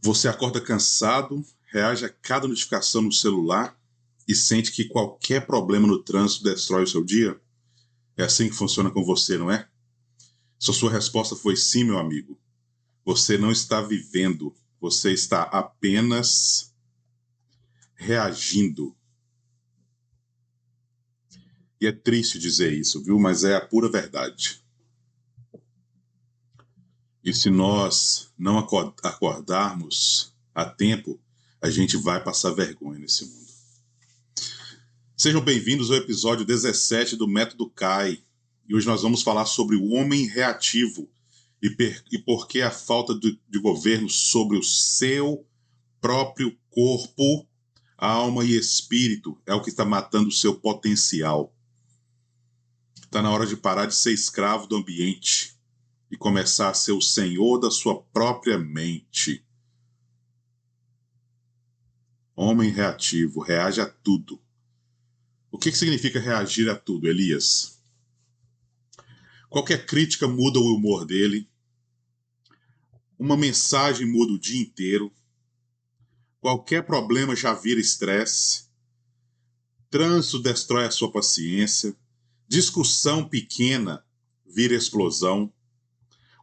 Você acorda cansado, reage a cada notificação no celular e sente que qualquer problema no trânsito destrói o seu dia? É assim que funciona com você, não é? Se a sua resposta foi sim, meu amigo, você não está vivendo, você está apenas reagindo. E é triste dizer isso, viu? Mas é a pura verdade. E se nós não acordarmos a tempo, a gente vai passar vergonha nesse mundo. Sejam bem-vindos ao episódio 17 do Método CAI. E hoje nós vamos falar sobre o homem reativo e por que a falta de governo sobre o seu próprio corpo, alma e espírito é o que está matando o seu potencial. Está na hora de parar de ser escravo do ambiente e começar a ser o senhor da sua própria mente. Homem reativo, reage a tudo. O que significa reagir a tudo, Elias? Qualquer crítica muda o humor dele. Uma mensagem muda o dia inteiro. Qualquer problema já vira estresse. Trânsito destrói a sua paciência. Discussão pequena vira explosão.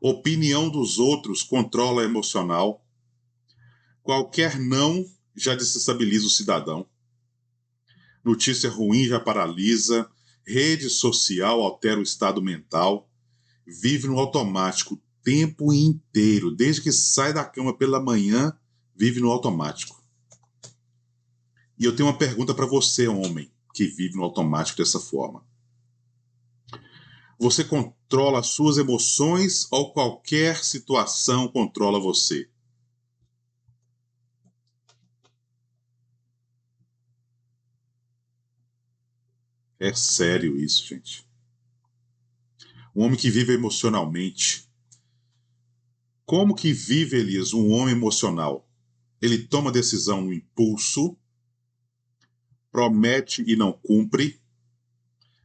Opinião dos outros controla o emocional. Qualquer não já desestabiliza o cidadão. Notícia ruim já paralisa. Rede social altera o estado mental. Vive no automático o tempo inteiro. Desde que sai da cama pela manhã, vive no automático. E eu tenho uma pergunta para você, homem, que vive no automático dessa forma. Você controla as suas emoções ou qualquer situação controla você? É sério isso, gente. Um homem que vive emocionalmente. Como que vive, Elias, um homem emocional? Ele toma decisão no impulso, promete e não cumpre,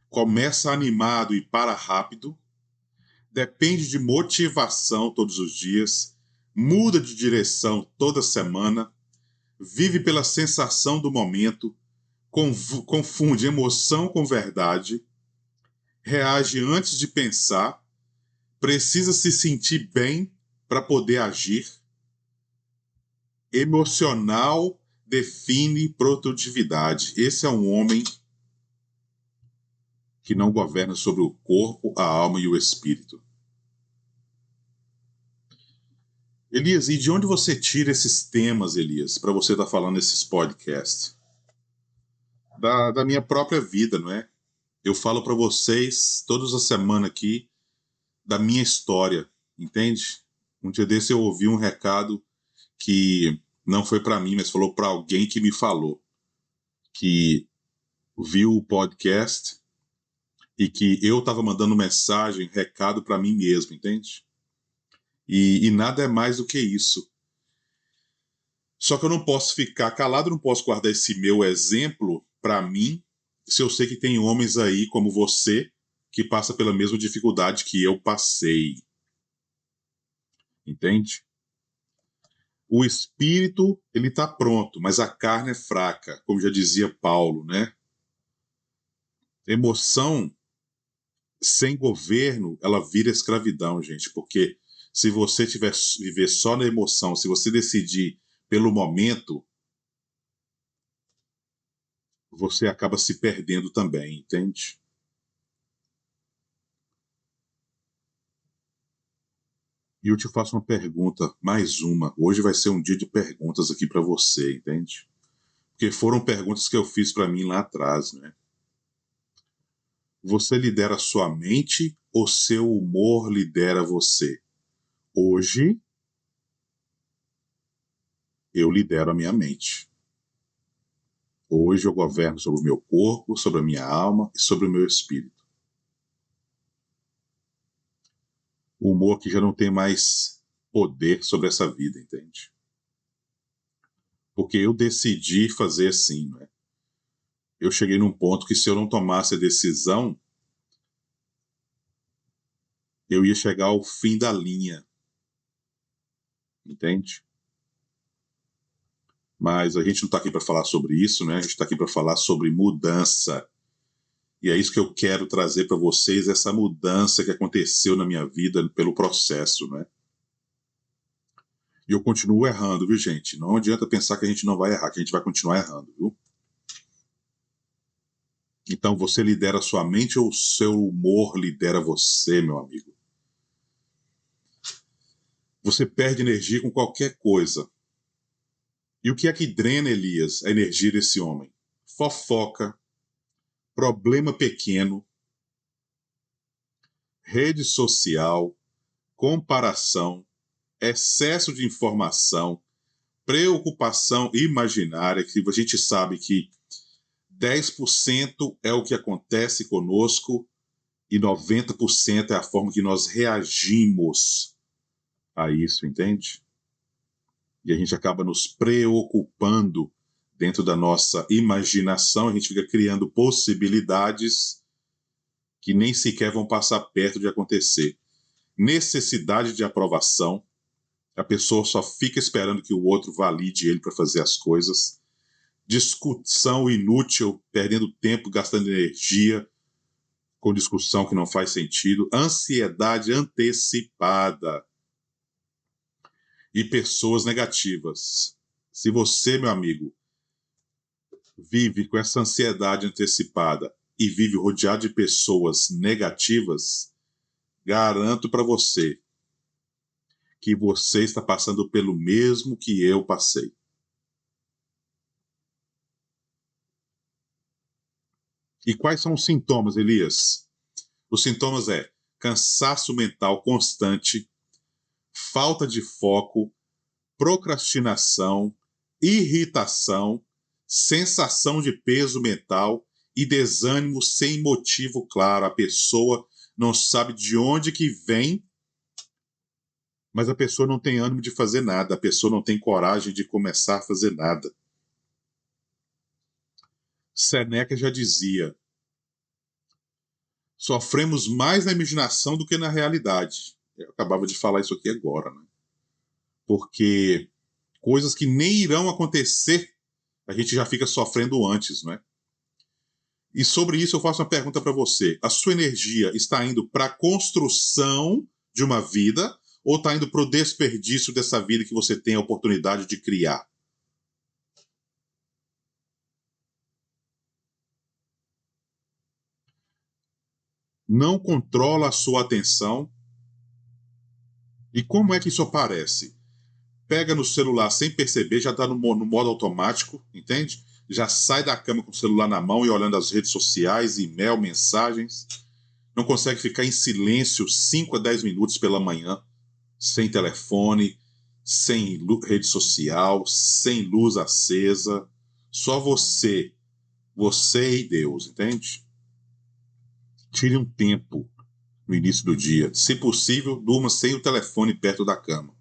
começa animado e para rápido, depende de motivação todos os dias, muda de direção toda semana, vive pela sensação do momento, confunde emoção com verdade, reage antes de pensar, precisa se sentir bem para poder agir. Emocional define produtividade. Esse é um homem que não governa sobre o corpo, a alma e o espírito. Elias, e de onde você tira esses temas, Elias, para você estar falando nesses podcasts? Da minha própria vida, não é? Eu falo para vocês todas as semanas aqui da minha história, entende? Um dia desse eu ouvi um recado que não foi para mim, mas falou para alguém que me falou, que viu o podcast e que eu estava mandando mensagem, recado para mim mesmo, entende? E nada é mais do que isso. Só que eu não posso ficar calado, não posso guardar esse meu exemplo para mim, se eu sei que tem homens aí como você que passa pela mesma dificuldade que eu passei. Entende? O espírito, ele está pronto, mas a carne é fraca, como já dizia Paulo, né? Emoção sem governo, ela vira escravidão, gente, porque se você viver só na emoção, se você decidir pelo momento, você acaba se perdendo também, entende? E eu te faço uma pergunta, mais uma. Hoje vai ser um dia de perguntas aqui para você, entende? Porque foram perguntas que eu fiz para mim lá atrás, né? Você lidera a sua mente ou seu humor lidera você? Hoje, eu lidero a minha mente. Hoje eu governo sobre o meu corpo, sobre a minha alma e sobre o meu espírito. O humor que já não tem mais poder sobre essa vida, entende? Porque eu decidi fazer assim, não é? Eu cheguei num ponto que se eu não tomasse a decisão, eu ia chegar ao fim da linha, entende? Mas a gente não está aqui para falar sobre isso, né? A gente está aqui para falar sobre mudança. E é isso que eu quero trazer para vocês, essa mudança que aconteceu na minha vida pelo processo, né? E eu continuo errando, viu, gente? Não adianta pensar que a gente não vai errar, que a gente vai continuar errando, viu? Então, você lidera a sua mente ou o seu humor lidera você, meu amigo? Você perde energia com qualquer coisa. E o que é que drena, Elias, a energia desse homem? Fofoca, problema pequeno, rede social, comparação, excesso de informação, preocupação imaginária, que a gente sabe que 10% é o que acontece conosco e 90% é a forma que nós reagimos a isso, entende? E a gente acaba nos preocupando dentro da nossa imaginação, a gente fica criando possibilidades que nem sequer vão passar perto de acontecer. Necessidade de aprovação, a pessoa só fica esperando que o outro valide ele para fazer as coisas. Discussão inútil, perdendo tempo, gastando energia com discussão que não faz sentido. Ansiedade antecipada e pessoas negativas. Se você, meu amigo, vive com essa ansiedade antecipada e vive rodeado de pessoas negativas, garanto para você que você está passando pelo mesmo que eu passei. E quais são os sintomas, Elias? Os sintomas é cansaço mental constante, falta de foco, procrastinação, irritação, sensação de peso mental e desânimo sem motivo claro. A pessoa não sabe de onde que vem, mas a pessoa não tem ânimo de fazer nada, a pessoa não tem coragem de começar a fazer nada. Seneca já dizia: sofremos mais na imaginação do que na realidade. Eu acabava de falar isso aqui agora, né? Porque coisas que nem irão acontecer, a gente já fica sofrendo antes, não é? E sobre isso eu faço uma pergunta para você. A sua energia está indo para a construção de uma vida ou está indo para o desperdício dessa vida que você tem a oportunidade de criar? Não controla a sua atenção. E como é que isso aparece? Pega no celular sem perceber, já está no modo automático, entende? Já sai da cama com o celular na mão e olhando as redes sociais, e-mail, mensagens. Não consegue ficar em silêncio 5 a 10 minutos pela manhã, sem telefone, sem rede social, sem luz acesa. Só você e Deus, entende? Tire um tempo no início do dia. Se possível, durma sem o telefone perto da cama.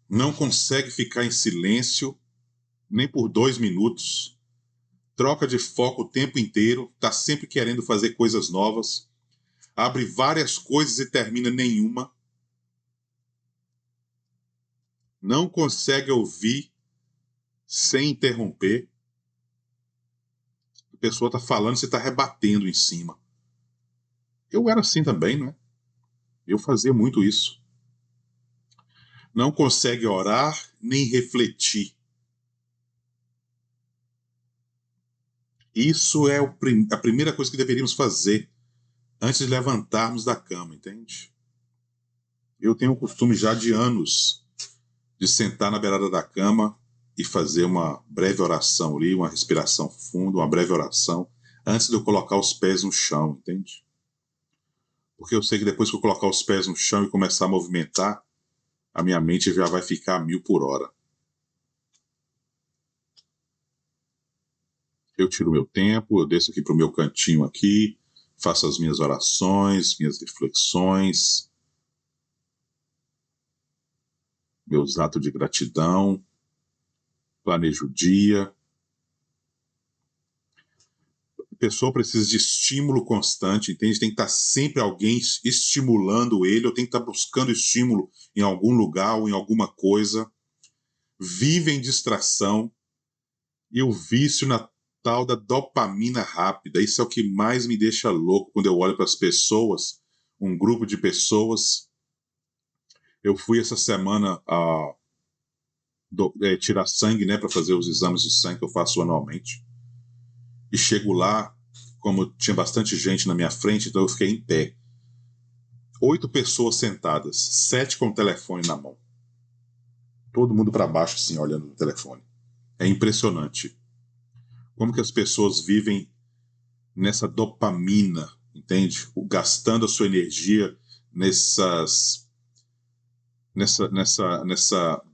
Não consegue ficar em silêncio nem por 2 minutos. Troca de foco o tempo inteiro, está sempre querendo fazer coisas novas. Abre várias coisas e termina nenhuma. Não consegue ouvir sem interromper. A pessoa está falando e você está rebatendo em cima. Eu era assim também, né? Eu fazia muito isso. Não consegue orar nem refletir. Isso é a primeira coisa que deveríamos fazer antes de levantarmos da cama, entende? Eu tenho o costume já de anos de sentar na beirada da cama e fazer uma breve oração ali, uma respiração funda, uma breve oração, antes de eu colocar os pés no chão, entende? Porque eu sei que depois que eu colocar os pés no chão e começar a movimentar, a minha mente já vai ficar a 1000 por hora. Eu tiro meu tempo, eu desço aqui para o meu cantinho aqui, faço as minhas orações, minhas reflexões, meus atos de gratidão, planejo o dia. pessoa precisa de estímulo constante, entende? Tem que estar sempre alguém estimulando ele, ou tem que estar buscando estímulo em algum lugar ou em alguma coisa. Vive em distração. E o vício na tal da dopamina rápida. Isso é o que mais me deixa louco quando eu olho para as pessoas, um grupo de pessoas. Eu fui essa semana tirar sangue, né, para fazer os exames de sangue que eu faço anualmente. E chego lá, como tinha bastante gente na minha frente, então eu fiquei em pé. 8 pessoas sentadas, 7 com o telefone na mão. Todo mundo para baixo, assim, olhando no telefone. É impressionante. Como que as pessoas vivem nessa dopamina, entende? Gastando a sua energia nessa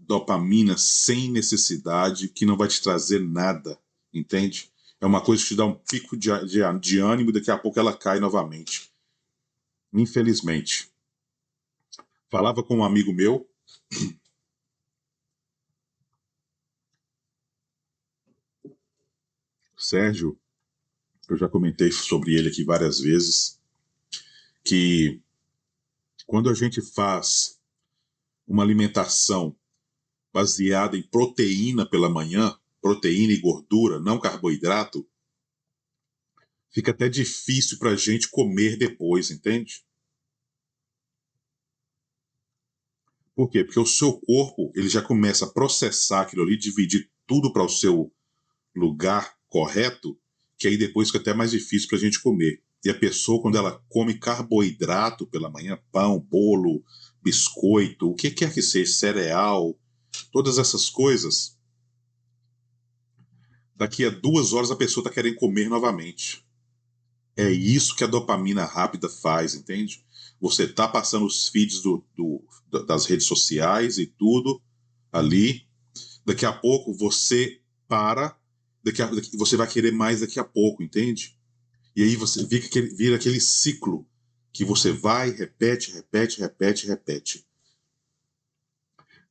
dopamina sem necessidade, que não vai te trazer nada, entende? É uma coisa que te dá um pico de ânimo e daqui a pouco ela cai novamente. Infelizmente. Falava com um amigo meu, Sérgio, eu já comentei sobre ele aqui várias vezes, que quando a gente faz uma alimentação baseada em proteína pela manhã, proteína e gordura, não carboidrato, fica até difícil para a gente comer depois, entende? Por quê? Porque o seu corpo ele já começa a processar aquilo ali, dividir tudo para o seu lugar correto, que aí depois fica até mais difícil para a gente comer. E a pessoa, quando ela come carboidrato pela manhã, pão, bolo, biscoito, o que quer que seja, cereal, todas essas coisas, daqui a 2 horas a pessoa está querendo comer novamente. É isso que a dopamina rápida faz, entende? Você tá passando os feeds das redes sociais e tudo ali. Daqui a pouco você para, você vai querer mais daqui a pouco, entende? E aí você vira aquele ciclo que você vai, repete, repete, repete, repete.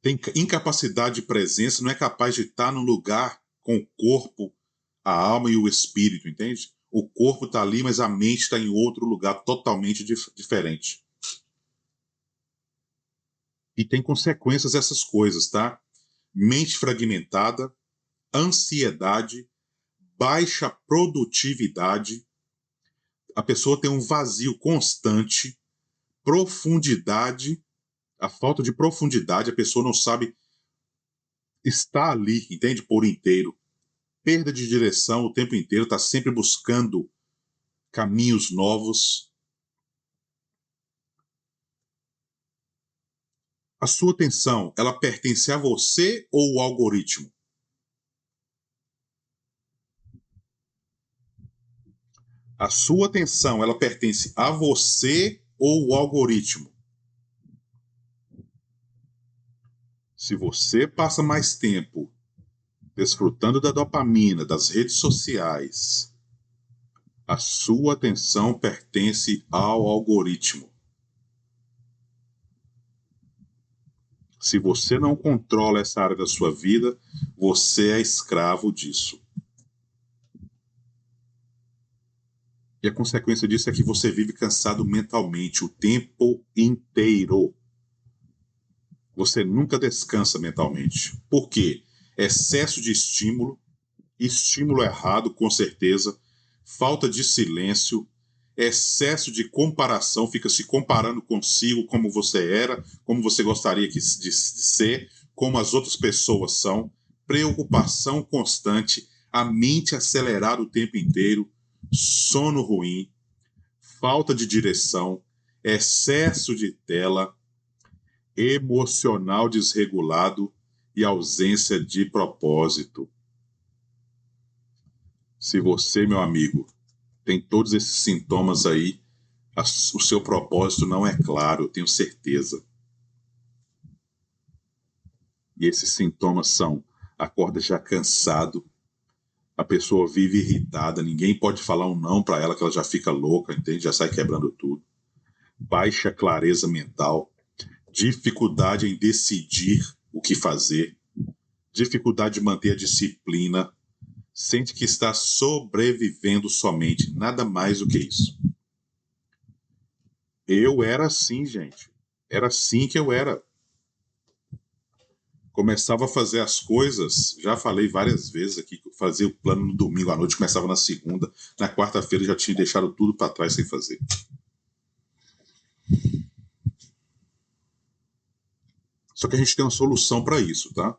Tem incapacidade de presença, não é capaz de estar num lugar com o corpo, a alma e o espírito, entende? O corpo está ali, mas a mente está em outro lugar totalmente diferente. E tem consequências essas coisas, tá? Mente fragmentada, ansiedade, baixa produtividade, a pessoa tem um vazio constante, profundidade, a falta de profundidade, a pessoa não sabe estar ali, entende? Por inteiro. Perda de direção o tempo inteiro, está sempre buscando caminhos novos. A sua atenção, ela pertence a você ou ao algoritmo? A sua atenção, ela pertence a você ou ao algoritmo? Se você passa mais tempo desfrutando da dopamina, das redes sociais, a sua atenção pertence ao algoritmo. Se você não controla essa área da sua vida, você é escravo disso. E a consequência disso é que você vive cansado mentalmente o tempo inteiro. Você nunca descansa mentalmente. Por quê? Excesso de estímulo, estímulo errado, com certeza, falta de silêncio, excesso de comparação, fica se comparando consigo, como você era, como você gostaria de ser, como as outras pessoas são, preocupação constante, a mente acelerada o tempo inteiro, sono ruim, falta de direção, excesso de tela, emocional desregulado e ausência de propósito. Se você, meu amigo, tem todos esses sintomas aí, o seu propósito não é claro, eu tenho certeza. E esses sintomas são: acorda já cansado, a pessoa vive irritada, ninguém pode falar um não para ela que ela já fica louca, entende? Já sai quebrando tudo. Baixa clareza mental, dificuldade em decidir o que fazer, dificuldade de manter a disciplina, sente que está sobrevivendo somente, nada mais do que isso. Eu era assim, gente. Era assim que eu era. Começava a fazer as coisas, já falei várias vezes aqui, que eu fazia o plano no domingo à noite, começava na segunda, na quarta-feira já tinha deixado tudo para trás sem fazer. Só que a gente tem uma solução para isso, tá?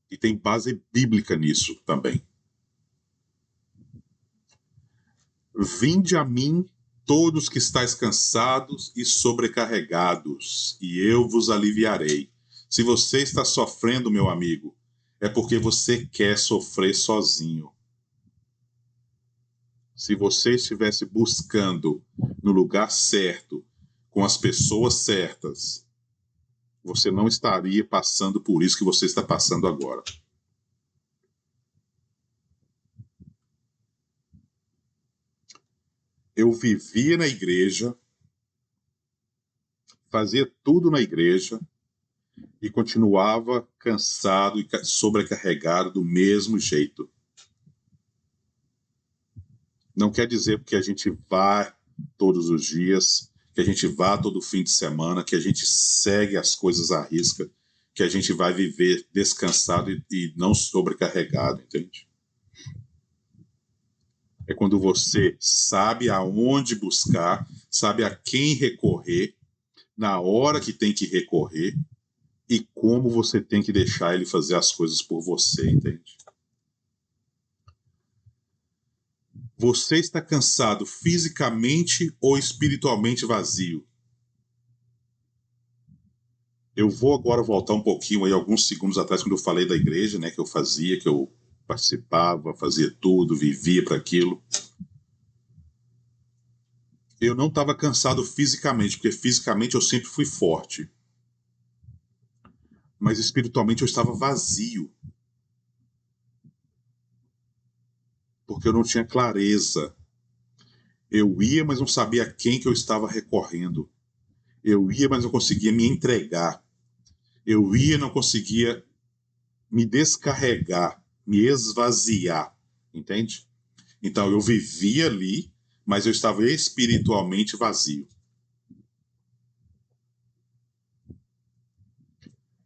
E tem base bíblica nisso também. Vinde a mim todos que estáis cansados e sobrecarregados, e eu vos aliviarei. Se você está sofrendo, meu amigo, é porque você quer sofrer sozinho. Se você estivesse buscando no lugar certo, com as pessoas certas, você não estaria passando por isso que você está passando agora. Eu vivia na igreja, fazia tudo na igreja e continuava cansado e sobrecarregado do mesmo jeito. Não quer dizer que a gente vá todos os dias, que a gente vá todo fim de semana, que a gente segue as coisas à risca, que a gente vai viver descansado e não sobrecarregado, entende? É quando você sabe aonde buscar, sabe a quem recorrer, na hora que tem que recorrer e como você tem que deixar ele fazer as coisas por você, entende? Você está cansado fisicamente ou espiritualmente vazio? Eu vou agora voltar um pouquinho aí, alguns segundos atrás, quando eu falei da igreja, né, que eu fazia, que eu participava, fazia tudo, vivia para aquilo. Eu não estava cansado fisicamente, porque fisicamente eu sempre fui forte. Mas espiritualmente eu estava vazio. Porque eu não tinha clareza. Eu ia, mas não sabia a quem que eu estava recorrendo. Eu ia, mas não conseguia me entregar. Eu ia, não conseguia me descarregar, me esvaziar, entende? Então eu vivia ali, mas eu estava espiritualmente vazio.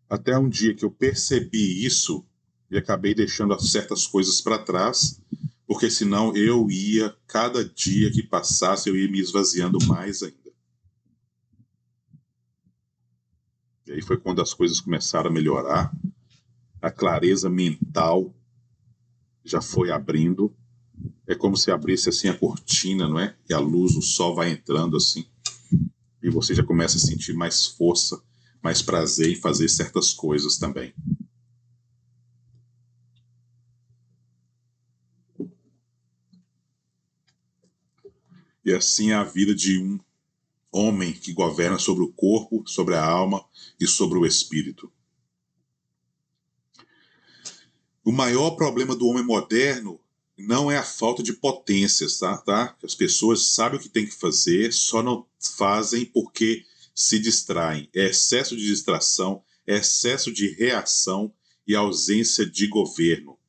Até um dia que eu percebi isso e acabei deixando certas coisas para trás, porque senão eu ia, cada dia que passasse, eu ia me esvaziando mais ainda. E aí foi quando as coisas começaram a melhorar, a clareza mental já foi abrindo. É como se abrisse assim a cortina, não é? E a luz, o sol vai entrando assim. E você já começa a sentir mais força, mais prazer em fazer certas coisas também. E assim é a vida de um homem que governa sobre o corpo, sobre a alma e sobre o espírito. O maior problema do homem moderno não é a falta de potências, tá? As pessoas sabem o que tem que fazer, só não fazem porque se distraem. É excesso de distração, é excesso de reação e ausência de governo.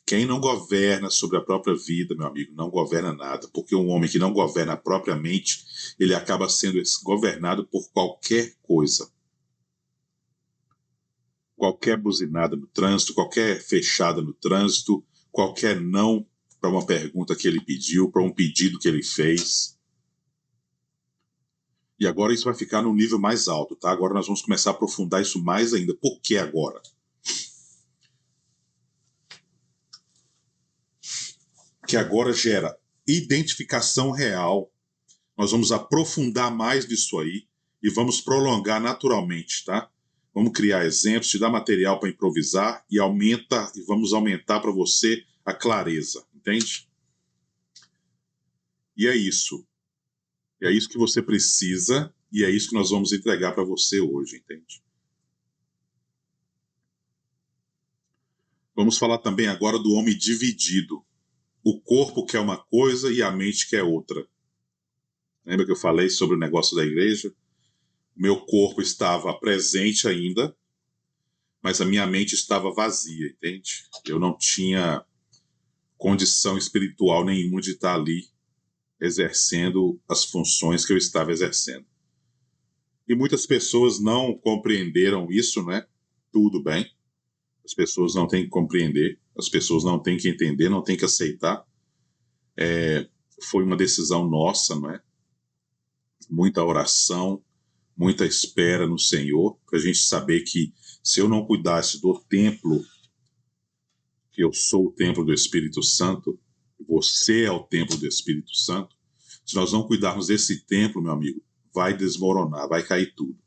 Quem não governa sobre a própria vida, meu amigo, não governa nada, porque um homem que não governa propriamente, ele acaba sendo governado por qualquer coisa. Qualquer buzinada no trânsito, qualquer fechada no trânsito, qualquer não para uma pergunta que ele pediu, para um pedido que ele fez. E agora isso vai ficar num nível mais alto, tá? Agora nós vamos começar a aprofundar isso mais ainda. Por que agora? Que agora gera identificação real. Nós vamos aprofundar mais nisso aí e vamos prolongar naturalmente, tá? Vamos criar exemplos, te dar material para improvisar e vamos aumentar para você a clareza, entende? E é isso. É isso que você precisa e é isso que nós vamos entregar para você hoje, entende? Vamos falar também agora do homem dividido. O corpo quer uma coisa e a mente quer outra. Lembra que eu falei sobre o negócio da igreja? Meu corpo estava presente ainda, mas a minha mente estava vazia, entende? Eu não tinha condição espiritual nenhuma de estar ali exercendo as funções que eu estava exercendo. E muitas pessoas não compreenderam isso, né? Tudo bem. As pessoas não têm que compreender, as pessoas não têm que entender, não têm que aceitar. Foi uma decisão nossa, não é? Muita oração, muita espera no Senhor, para a gente saber que se eu não cuidasse do templo, que eu sou o templo do Espírito Santo, você é o templo do Espírito Santo, se nós não cuidarmos desse templo, meu amigo, vai desmoronar, vai cair tudo.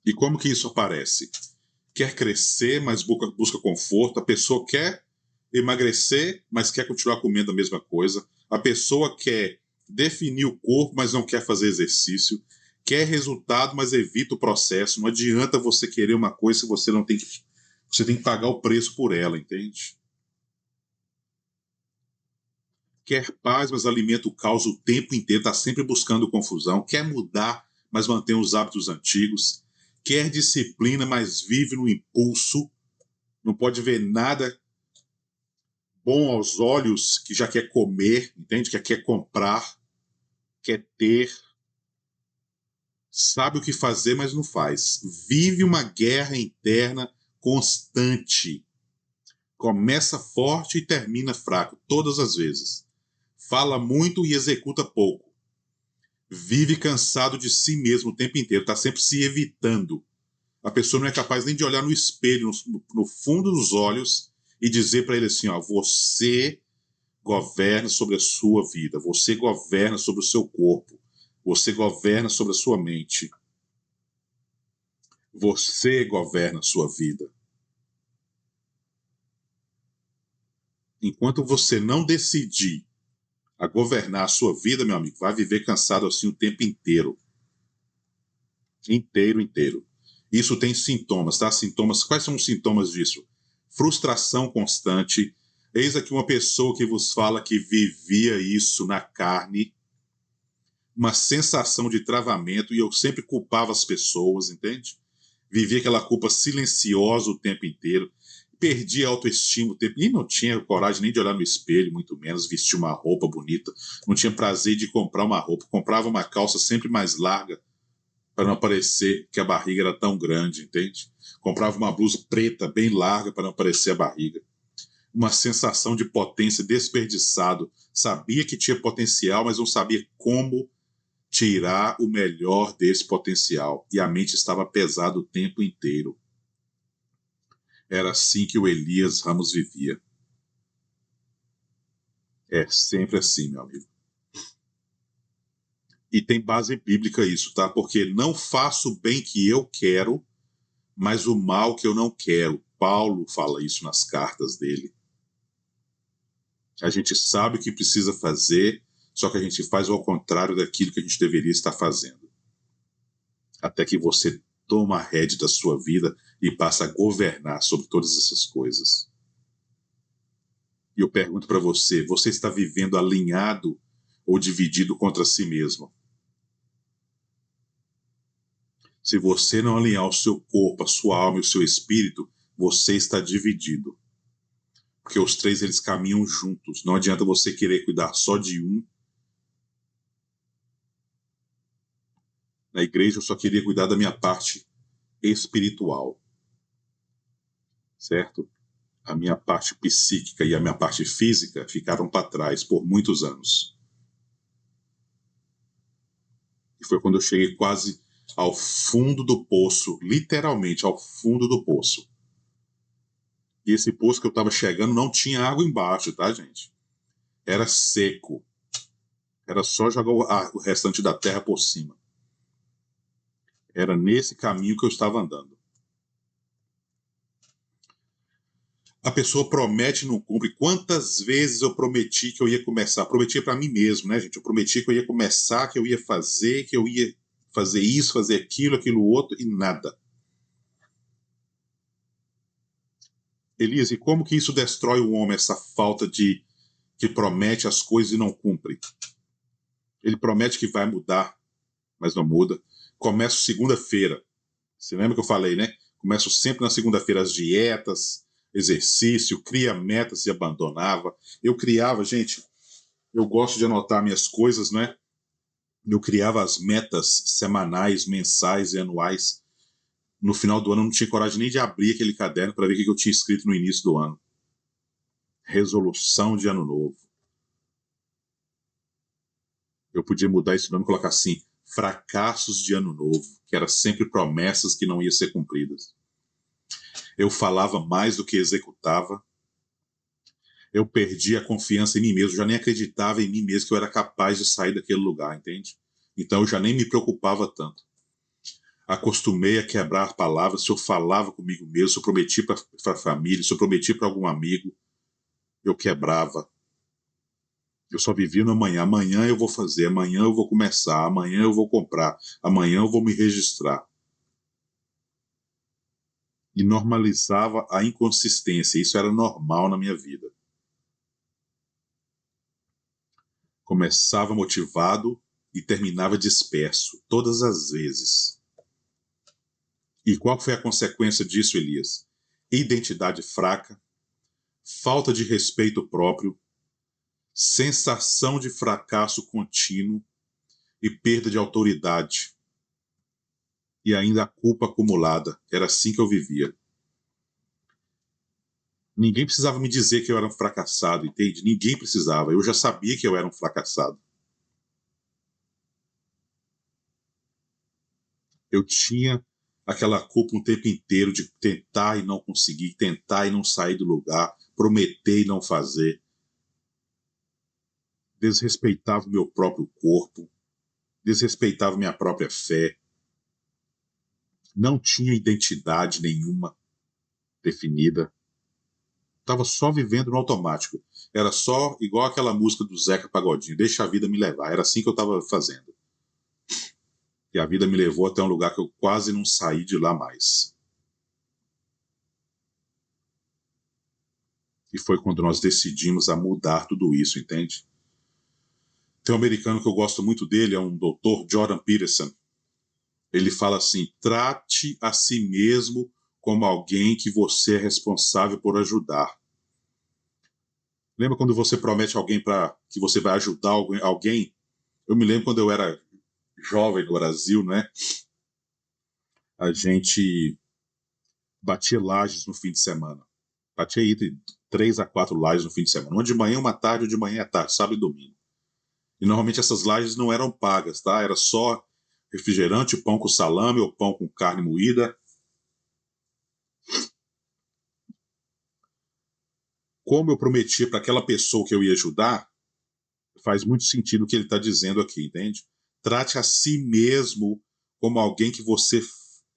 E como que isso aparece? Quer crescer, mas busca conforto. A pessoa quer emagrecer, mas quer continuar comendo a mesma coisa. A pessoa quer definir o corpo, mas não quer fazer exercício. Quer resultado, mas evita o processo. Não adianta você querer uma coisa se você não tem que... Você tem que pagar o preço por ela, entende? Quer paz, mas alimenta o caos o tempo inteiro, está sempre buscando confusão. Quer mudar, mas mantém os hábitos antigos. Quer disciplina, mas vive no impulso. Não pode ver nada bom aos olhos, que já quer comer, entende? Que quer comprar, quer ter. Sabe o que fazer, mas não faz. Vive uma guerra interna constante. Começa forte e termina fraco, todas as vezes. Fala muito e executa pouco. Vive cansado de si mesmo o tempo inteiro, está sempre se evitando. A pessoa não é capaz nem de olhar no espelho, no fundo dos olhos, e dizer para ele assim, ó, você governa sobre a sua vida, você governa sobre o seu corpo, você governa sobre a sua mente. Você governa a sua vida. Enquanto você não decidir a governar a sua vida, meu amigo, vai viver cansado assim o tempo inteiro. Inteiro. Isso tem sintomas, tá? Sintomas. Quais são os sintomas disso? Frustração constante. Eis aqui uma pessoa que vos fala que vivia isso na carne, uma sensação de travamento, e eu sempre culpava as pessoas, entende? Vivia aquela culpa silenciosa o tempo inteiro. Perdi a autoestima o tempo, e não tinha coragem nem de olhar no espelho, muito menos vestir uma roupa bonita, não tinha prazer de comprar uma roupa, comprava uma calça sempre mais larga, para não parecer que a barriga era tão grande, entende? Comprava uma blusa preta, bem larga, para não parecer a barriga. Uma sensação de potência desperdiçado, sabia que tinha potencial, mas não sabia como tirar o melhor desse potencial, e a mente estava pesada o tempo inteiro. Era assim que o Elias Ramos vivia. É sempre assim, meu amigo. E tem base bíblica isso, tá? Porque não faço o bem que eu quero, mas o mal que eu não quero. Paulo fala isso nas cartas dele. A gente sabe o que precisa fazer, só que a gente faz ao contrário daquilo que a gente deveria estar fazendo. Até que você toma a rédea da sua vida e passa a governar sobre todas essas coisas. E eu pergunto para você, você está vivendo alinhado ou dividido contra si mesmo? Se você não alinhar o seu corpo, a sua alma e o seu espírito, você está dividido. Porque os três, eles caminham juntos. Não adianta você querer cuidar só de um. Na igreja, eu só queria cuidar da minha parte espiritual. Certo? A minha parte psíquica e a minha parte física ficaram para trás por muitos anos. E foi quando eu cheguei quase ao fundo do poço, literalmente ao fundo do poço. E esse poço que eu estava chegando não tinha água embaixo, tá, gente? Era seco. Era só jogar o restante da terra por cima. Era nesse caminho que eu estava andando. A pessoa promete e não cumpre. Quantas vezes eu prometi que eu ia começar? Prometi para mim mesmo, né, gente? Eu prometi que eu ia começar, que eu ia fazer isso, fazer aquilo outro, e nada. Elias, e como que isso destrói o homem, essa falta de que promete as coisas e não cumpre? Ele promete que vai mudar, mas não muda. Começo segunda-feira. Você lembra que eu falei, né? Começo sempre na segunda-feira as dietas, exercício, cria metas e abandonava. Eu criava, gente, eu gosto de anotar minhas coisas, né? Eu criava as metas semanais, mensais e anuais. No final do ano eu não tinha coragem nem de abrir aquele caderno para ver o que eu tinha escrito no início do ano. Resolução de ano novo. Eu podia mudar esse nome e colocar assim, fracassos de ano novo, que era sempre promessas que não iam ser cumpridas. Eu falava mais do que executava. Eu perdi a confiança em mim mesmo, já nem acreditava em mim mesmo que eu era capaz de sair daquele lugar, entende? Então eu já nem me preocupava tanto. Acostumei a quebrar palavras, se eu falava comigo mesmo, se eu prometi para a família, se eu prometi para algum amigo, eu quebrava. Eu só vivia no amanhã. Amanhã eu vou fazer, amanhã eu vou começar, amanhã eu vou comprar, amanhã eu vou me registrar. E normalizava a inconsistência. Isso era normal na minha vida. Começava motivado e terminava disperso, todas as vezes. E qual foi a consequência disso, Elias? Identidade fraca, falta de respeito próprio, sensação de fracasso contínuo e perda de autoridade. E ainda a culpa acumulada. Era assim que eu vivia. Ninguém precisava me dizer que eu era um fracassado, entende? Ninguém precisava. Eu já sabia que eu era um fracassado. Eu tinha aquela culpa o tempo inteiro de tentar e não conseguir, tentar e não sair do lugar, prometer e não fazer. Desrespeitava o meu próprio corpo, desrespeitava minha própria fé. Não tinha identidade nenhuma definida. Estava só vivendo no automático. Era só igual aquela música do Zeca Pagodinho, deixa a vida me levar. Era assim que eu estava fazendo. E a vida me levou até um lugar que eu quase não saí de lá mais. E foi quando nós decidimos a mudar tudo isso, entende? Tem um americano que eu gosto muito dele, é um doutor, Jordan Peterson. Ele fala assim, trate a si mesmo como alguém que você é responsável por ajudar. Lembra quando você promete a alguém que você vai ajudar alguém? Eu me lembro quando eu era jovem no Brasil, né? A gente batia lajes no fim de semana. Batia aí de 3 a 4 lajes no fim de semana. Uma de manhã, uma tarde, ou de manhã à tarde, sábado e domingo. E normalmente essas lajes não eram pagas, tá? Era só refrigerante, pão com salame ou pão com carne moída. Como eu prometia para aquela pessoa que eu ia ajudar, faz muito sentido o que ele está dizendo aqui, entende? Trate a si mesmo como alguém que você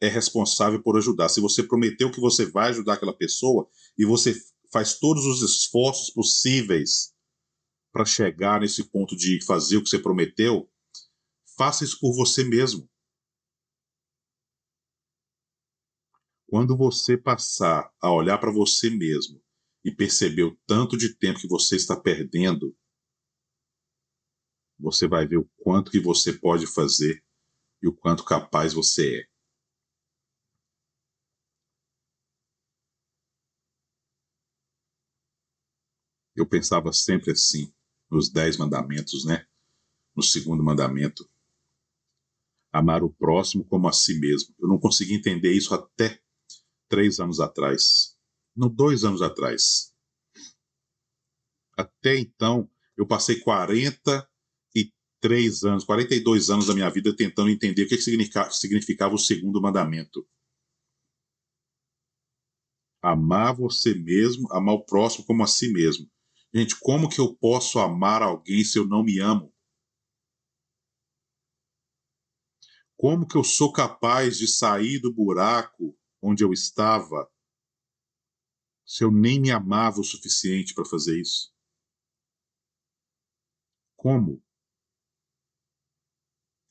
é responsável por ajudar. Se você prometeu que você vai ajudar aquela pessoa e você faz todos os esforços possíveis para chegar nesse ponto de fazer o que você prometeu, faça isso por você mesmo. Quando você passar a olhar para você mesmo e perceber o tanto de tempo que você está perdendo, você vai ver o quanto que você pode fazer e o quanto capaz você é. Eu pensava sempre assim, nos 10 mandamentos, né? No segundo mandamento, amar o próximo como a si mesmo. Eu não consegui entender isso até 3 anos atrás. Não, 2 anos atrás. Até então, eu passei 43 anos, 42 anos da minha vida tentando entender o que significava o segundo mandamento. Amar você mesmo, amar o próximo como a si mesmo. Gente, como que eu posso amar alguém se eu não me amo? Como que eu sou capaz de sair do buraco onde eu estava se eu nem me amava o suficiente para fazer isso? Como?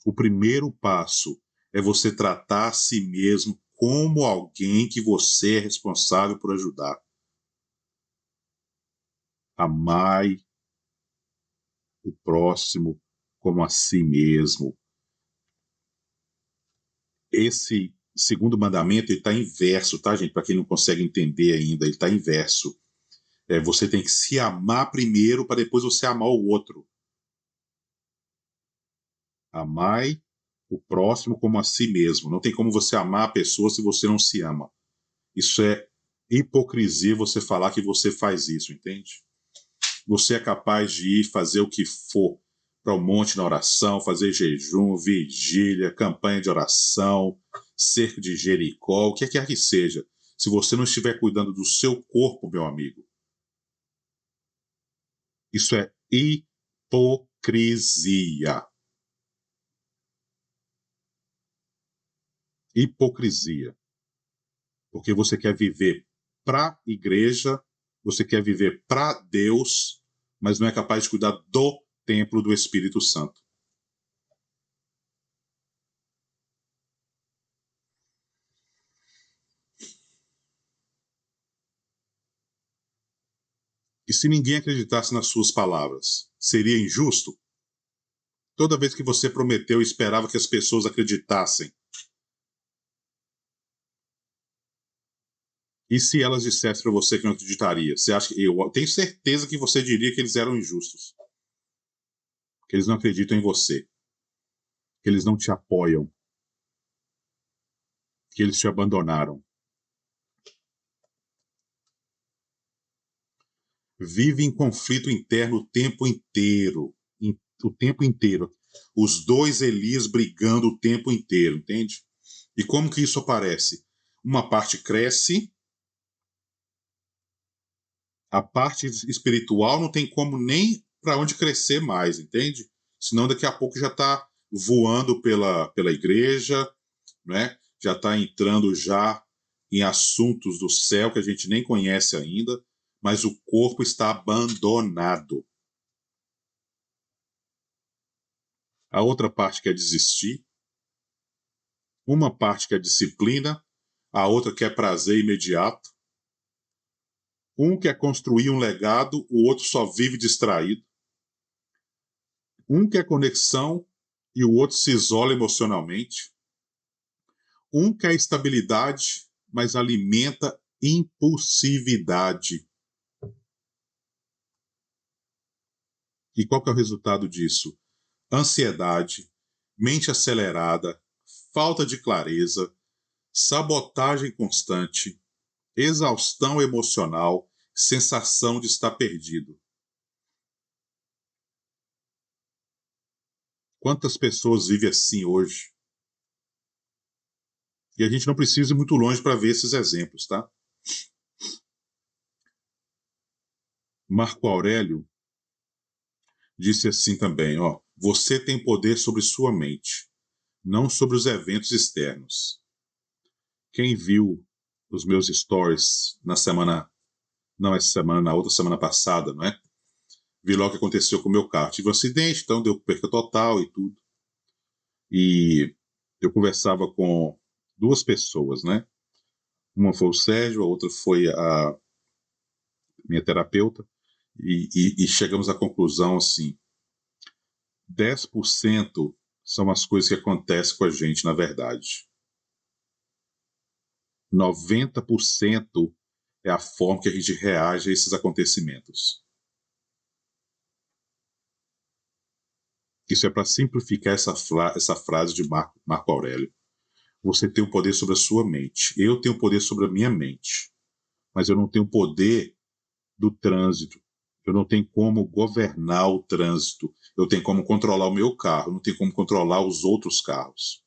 O primeiro passo é você tratar a si mesmo como alguém que você é responsável por ajudar. Amai o próximo como a si mesmo. Esse segundo mandamento, ele está inverso, tá, gente? Para quem não consegue entender ainda, ele está inverso. Você tem que se amar primeiro para depois você amar o outro. Amai o próximo como a si mesmo. Não tem como você amar a pessoa se você não se ama. Isso é hipocrisia você falar que você faz isso, entende? Você é capaz de ir fazer o que for para o monte na oração, fazer jejum, vigília, campanha de oração, cerco de Jericó, o que quer que seja. Se você não estiver cuidando do seu corpo, meu amigo, isso é hipocrisia. Hipocrisia. Porque você quer viver para a igreja, você quer viver para Deus, mas não é capaz de cuidar do templo do Espírito Santo. E se ninguém acreditasse nas suas palavras, seria injusto? Toda vez que você prometeu e esperava que as pessoas acreditassem, e se elas dissessem para você que não acreditaria? Você acha que eu tenho certeza que você diria que eles eram injustos, que eles não acreditam em você, que eles não te apoiam, que eles te abandonaram. Vive em conflito interno o tempo inteiro. O tempo inteiro. Os dois Elias brigando o tempo inteiro, entende? E como que isso aparece? Uma parte cresce, a parte espiritual não tem como nem para onde crescer mais, entende? Senão daqui a pouco já está voando pela igreja, né? Já está entrando já em assuntos do céu que a gente nem conhece ainda, mas o corpo está abandonado. A outra parte quer desistir, uma parte quer disciplina, a outra quer prazer imediato. Um quer construir um legado, o outro só vive distraído. Um quer conexão e o outro se isola emocionalmente. Um quer estabilidade, mas alimenta impulsividade. E qual que é o resultado disso? Ansiedade, mente acelerada, falta de clareza, sabotagem constante, exaustão emocional, sensação de estar perdido. Quantas pessoas vivem assim hoje? E a gente não precisa ir muito longe para ver esses exemplos, tá? Marco Aurélio disse assim também, ó: você tem poder sobre sua mente, não sobre os eventos externos. Quem viu os meus stories na semana, não essa semana, na outra semana passada, não é? Vi logo o que aconteceu com o meu carro. Tive um acidente, então deu perca total e tudo. E eu conversava com duas pessoas, né? Uma foi o Sérgio, a outra foi a minha terapeuta, e chegamos à conclusão assim: 10% são as coisas que acontecem com a gente, na verdade. 90% é a forma que a gente reage a esses acontecimentos. Isso é para simplificar essa frase de Marco Aurélio. Você tem o poder sobre a sua mente. Eu tenho o poder sobre a minha mente. Mas eu não tenho o poder do trânsito. Eu não tenho como governar o trânsito. Eu tenho como controlar o meu carro. Não tenho como controlar os outros carros.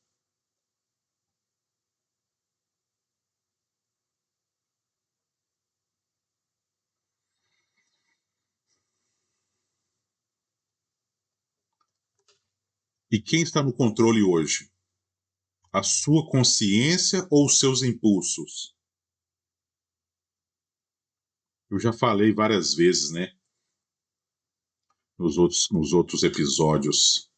E quem está no controle hoje? A sua consciência ou os seus impulsos? Eu já falei várias vezes, né? Nos outros episódios,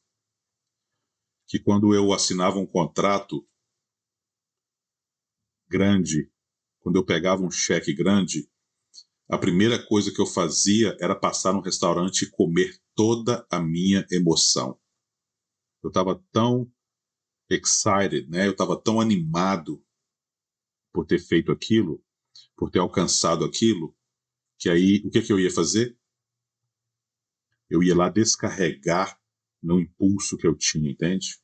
que quando eu assinava um contrato grande, quando eu pegava um cheque grande, a primeira coisa que eu fazia era passar num restaurante e comer toda a minha emoção. Eu estava tão excited, né? Eu estava tão animado por ter feito aquilo, por ter alcançado aquilo, que aí o que eu ia fazer? Eu ia lá descarregar no impulso que eu tinha, entende?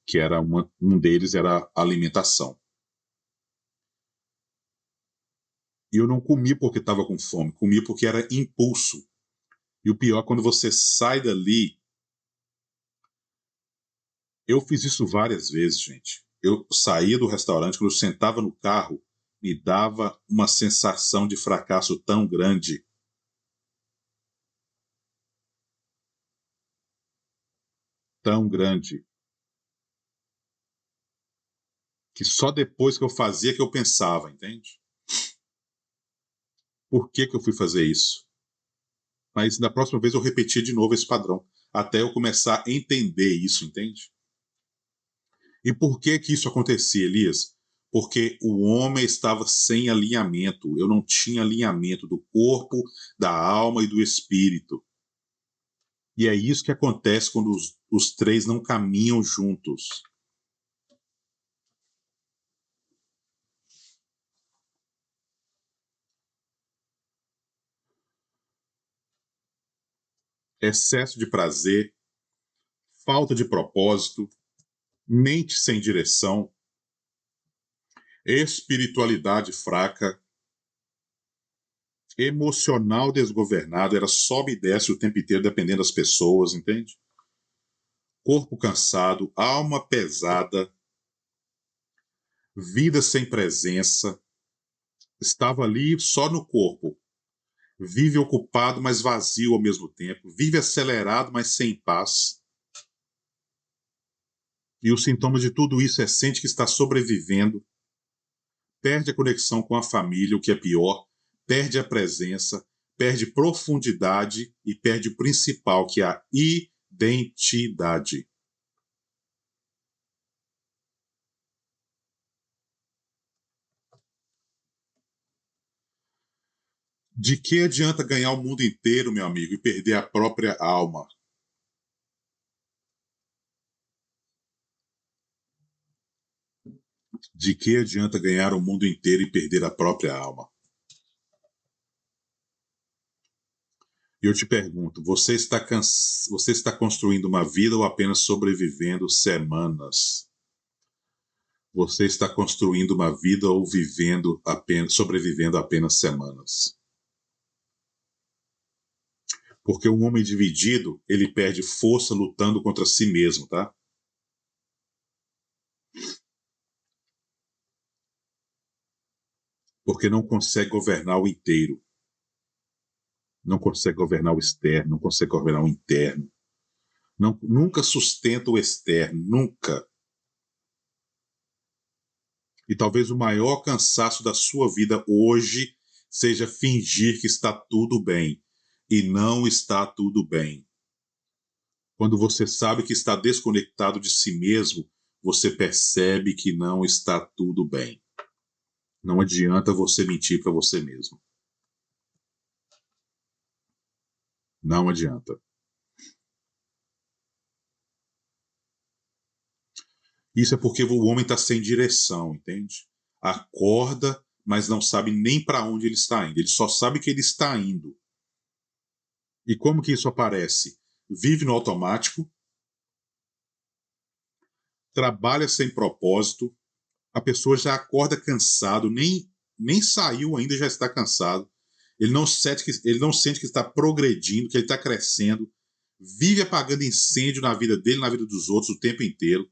Que era um deles era a alimentação. E eu não comi porque estava com fome, comi porque era impulso. E o pior, quando você sai dali, eu fiz isso várias vezes, gente. Eu saía do restaurante, quando eu sentava no carro, me dava uma sensação de fracasso tão grande. Tão grande. Que só depois que eu fazia que eu pensava, entende? Por que eu fui fazer isso? Mas da próxima vez eu repetia de novo esse padrão, até eu começar a entender isso, entende? E por que isso acontecia, Elias? Porque o homem estava sem alinhamento. Eu não tinha alinhamento do corpo, da alma e do espírito. E é isso que acontece quando os três não caminham juntos. Excesso de prazer, falta de propósito, mente sem direção, espiritualidade fraca, emocional desgovernado, era sobe e desce o tempo inteiro dependendo das pessoas, entende? Corpo cansado, alma pesada, vida sem presença, estava ali só no corpo. Vive ocupado, mas vazio ao mesmo tempo. Vive acelerado, mas sem paz. E o sintoma de tudo isso é sente que está sobrevivendo, perde a conexão com a família, o que é pior, perde a presença, perde profundidade e perde o principal, que é a identidade. De que adianta ganhar o mundo inteiro, meu amigo, e perder a própria alma? De que adianta ganhar o mundo inteiro e perder a própria alma? E eu te pergunto, você está construindo uma vida ou apenas sobrevivendo semanas? Você está construindo uma vida ou sobrevivendo apenas semanas? Porque um homem dividido, ele perde força lutando contra si mesmo, tá? Porque não consegue governar o inteiro. Não consegue governar o externo, não consegue governar o interno. Não, nunca sustenta o externo, nunca. E talvez o maior cansaço da sua vida hoje seja fingir que está tudo bem. E não está tudo bem. Quando você sabe que está desconectado de si mesmo, você percebe que não está tudo bem. Não adianta você mentir para você mesmo. Não adianta. Isso é porque o homem está sem direção, entende? Acorda, mas não sabe nem para onde ele está indo. Ele só sabe que ele está indo. E como que isso aparece? Vive no automático, trabalha sem propósito, a pessoa já acorda cansado, nem saiu ainda já está cansado. Ele não sente que está progredindo, que ele está crescendo, vive apagando incêndio na vida dele, na vida dos outros o tempo inteiro.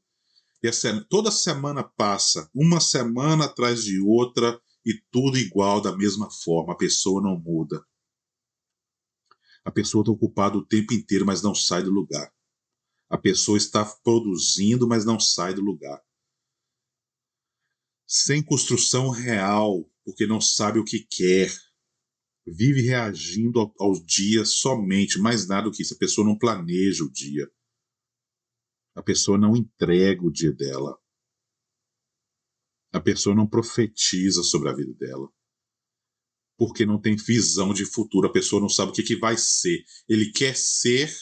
E toda semana passa, uma semana atrás de outra, e tudo igual, da mesma forma. A pessoa não muda. A pessoa está ocupada o tempo inteiro, mas não sai do lugar. A pessoa está produzindo, mas não sai do lugar. Sem construção real, porque não sabe o que quer. Vive reagindo aos dias somente, mais nada do que isso. A pessoa não planeja o dia. A pessoa não entrega o dia dela. A pessoa não profetiza sobre a vida dela. Porque não tem visão de futuro. A pessoa não sabe o que vai ser. Ele quer ser,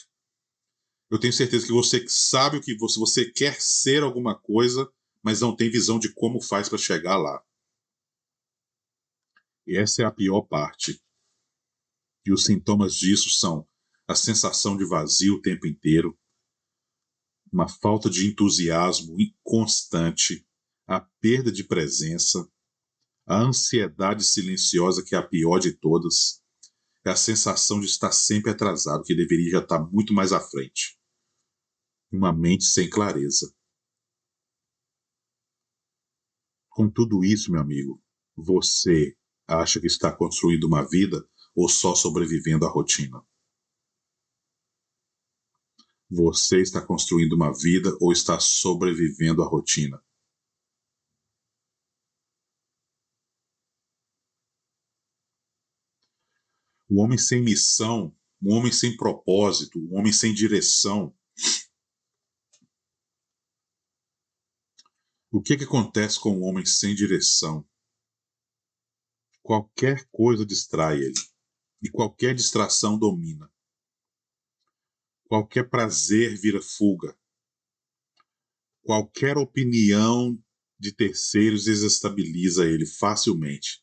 Eu tenho certeza que você sabe o que você quer ser alguma coisa, mas não tem visão de como faz para chegar lá. E essa é a pior parte. E os sintomas disso são a sensação de vazio o tempo inteiro, uma falta de entusiasmo constante, a perda de presença, a ansiedade silenciosa, que é a pior de todas, é a sensação de estar sempre atrasado, que deveria já estar muito mais à frente. Uma mente sem clareza. Com tudo isso, meu amigo, você acha que está construindo uma vida ou só sobrevivendo à rotina? Você está construindo uma vida ou está sobrevivendo à rotina? O homem sem missão, um homem sem propósito, um homem sem direção. O que acontece com um homem sem direção? Qualquer coisa distrai ele. E qualquer distração domina. Qualquer prazer vira fuga. Qualquer opinião de terceiros desestabiliza ele facilmente.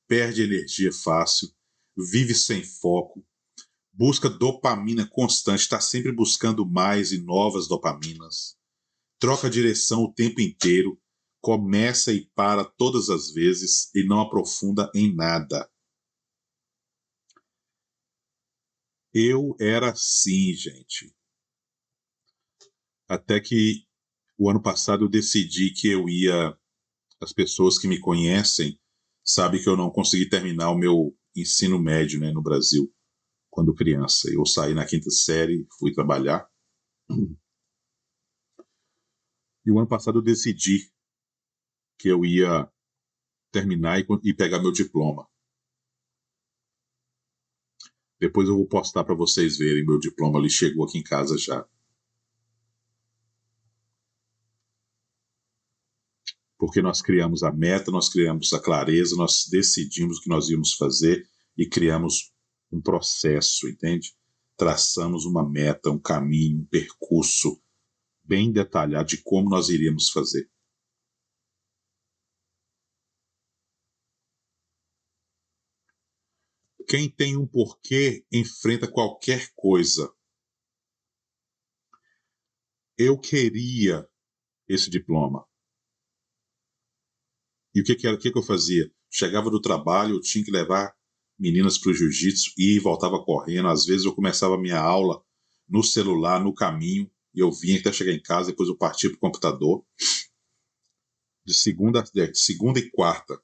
Perde energia fácil, vive sem foco, busca dopamina constante, está sempre buscando mais e novas dopaminas. Troca direção o tempo inteiro, começa e para todas as vezes e não aprofunda em nada. Eu era assim, gente. Até que o ano passado eu decidi que eu ia. As pessoas que me conhecem sabem que eu não consegui terminar o meu ensino médio, né, no Brasil, quando criança. Eu saí na quinta série, fui trabalhar. E o ano passado eu decidi que eu ia terminar e pegar meu diploma. Depois eu vou postar para vocês verem meu diploma, ele chegou aqui em casa já. Porque nós criamos a meta, nós criamos a clareza, nós decidimos o que nós íamos fazer e criamos um processo, entende? Traçamos uma meta, um caminho, um percurso bem detalhado de como nós iríamos fazer. Quem tem um porquê enfrenta qualquer coisa. Eu queria esse diploma. E o que eu fazia? Chegava do trabalho, eu tinha que levar meninas para o jiu-jitsu e voltava correndo. Às vezes eu começava a minha aula no celular, no caminho, e eu vinha até chegar em casa, depois eu partia para o computador. De segunda e quarta,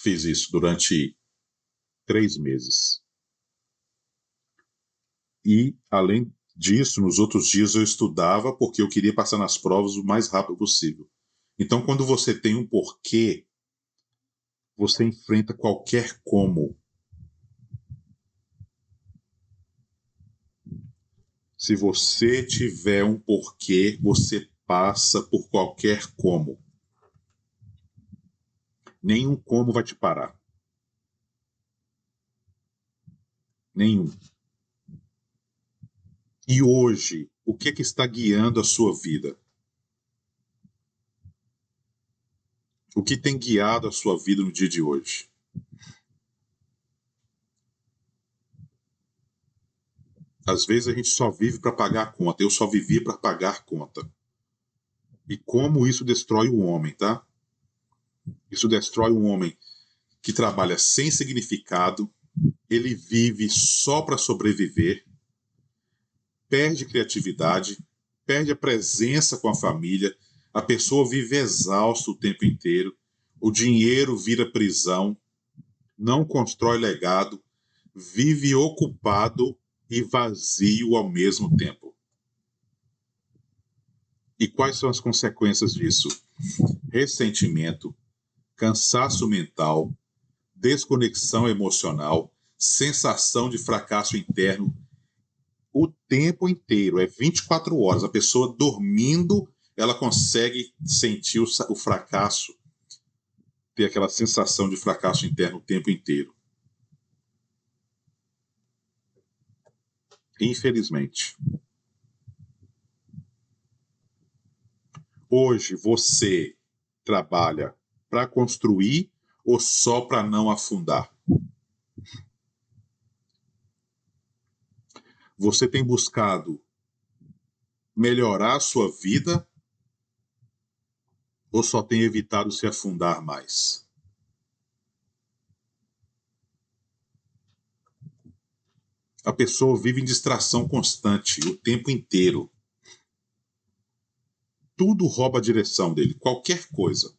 fiz isso durante 3 meses. E, além disso, nos outros dias eu estudava porque eu queria passar nas provas o mais rápido possível. Então, quando você tem um porquê, você enfrenta qualquer como. Se você tiver um porquê, você passa por qualquer como. Nenhum como vai te parar. Nenhum. E hoje, o que está guiando a sua vida? O que tem guiado a sua vida no dia de hoje? Às vezes a gente só vive para pagar a conta. Eu só vivia para pagar a conta. E como isso destrói o homem, tá? Isso destrói um homem que trabalha sem significado, ele vive só para sobreviver, perde criatividade, perde a presença com a família, a pessoa vive exausta o tempo inteiro, o dinheiro vira prisão, não constrói legado, vive ocupado e vazio ao mesmo tempo. E quais são as consequências disso? Ressentimento, cansaço mental, desconexão emocional, sensação de fracasso interno o tempo inteiro, é 24 horas. A pessoa dormindo, ela consegue sentir o fracasso, ter aquela sensação de fracasso interno o tempo inteiro. Infelizmente. Hoje você trabalha para construir ou só para não afundar? Você tem buscado melhorar a sua vida ou só tem evitado se afundar mais? A pessoa vive em distração constante o tempo inteiro. Tudo rouba a direção dele, qualquer coisa.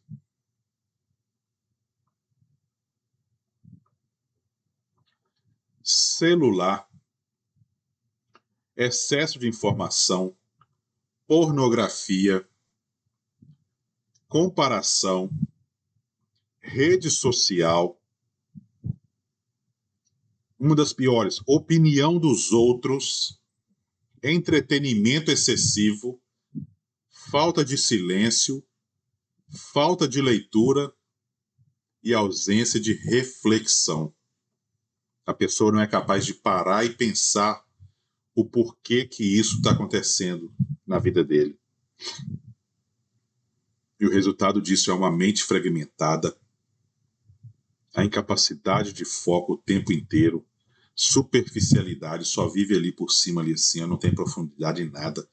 Celular, excesso de informação, pornografia, comparação, rede social, uma das piores, opinião dos outros, entretenimento excessivo, falta de silêncio, falta de leitura e ausência de reflexão. A pessoa não é capaz de parar e pensar o porquê que isso está acontecendo na vida dele. E o resultado disso é uma mente fragmentada, a incapacidade de foco o tempo inteiro, superficialidade, só vive ali por cima, ali assim, não tem profundidade em nada,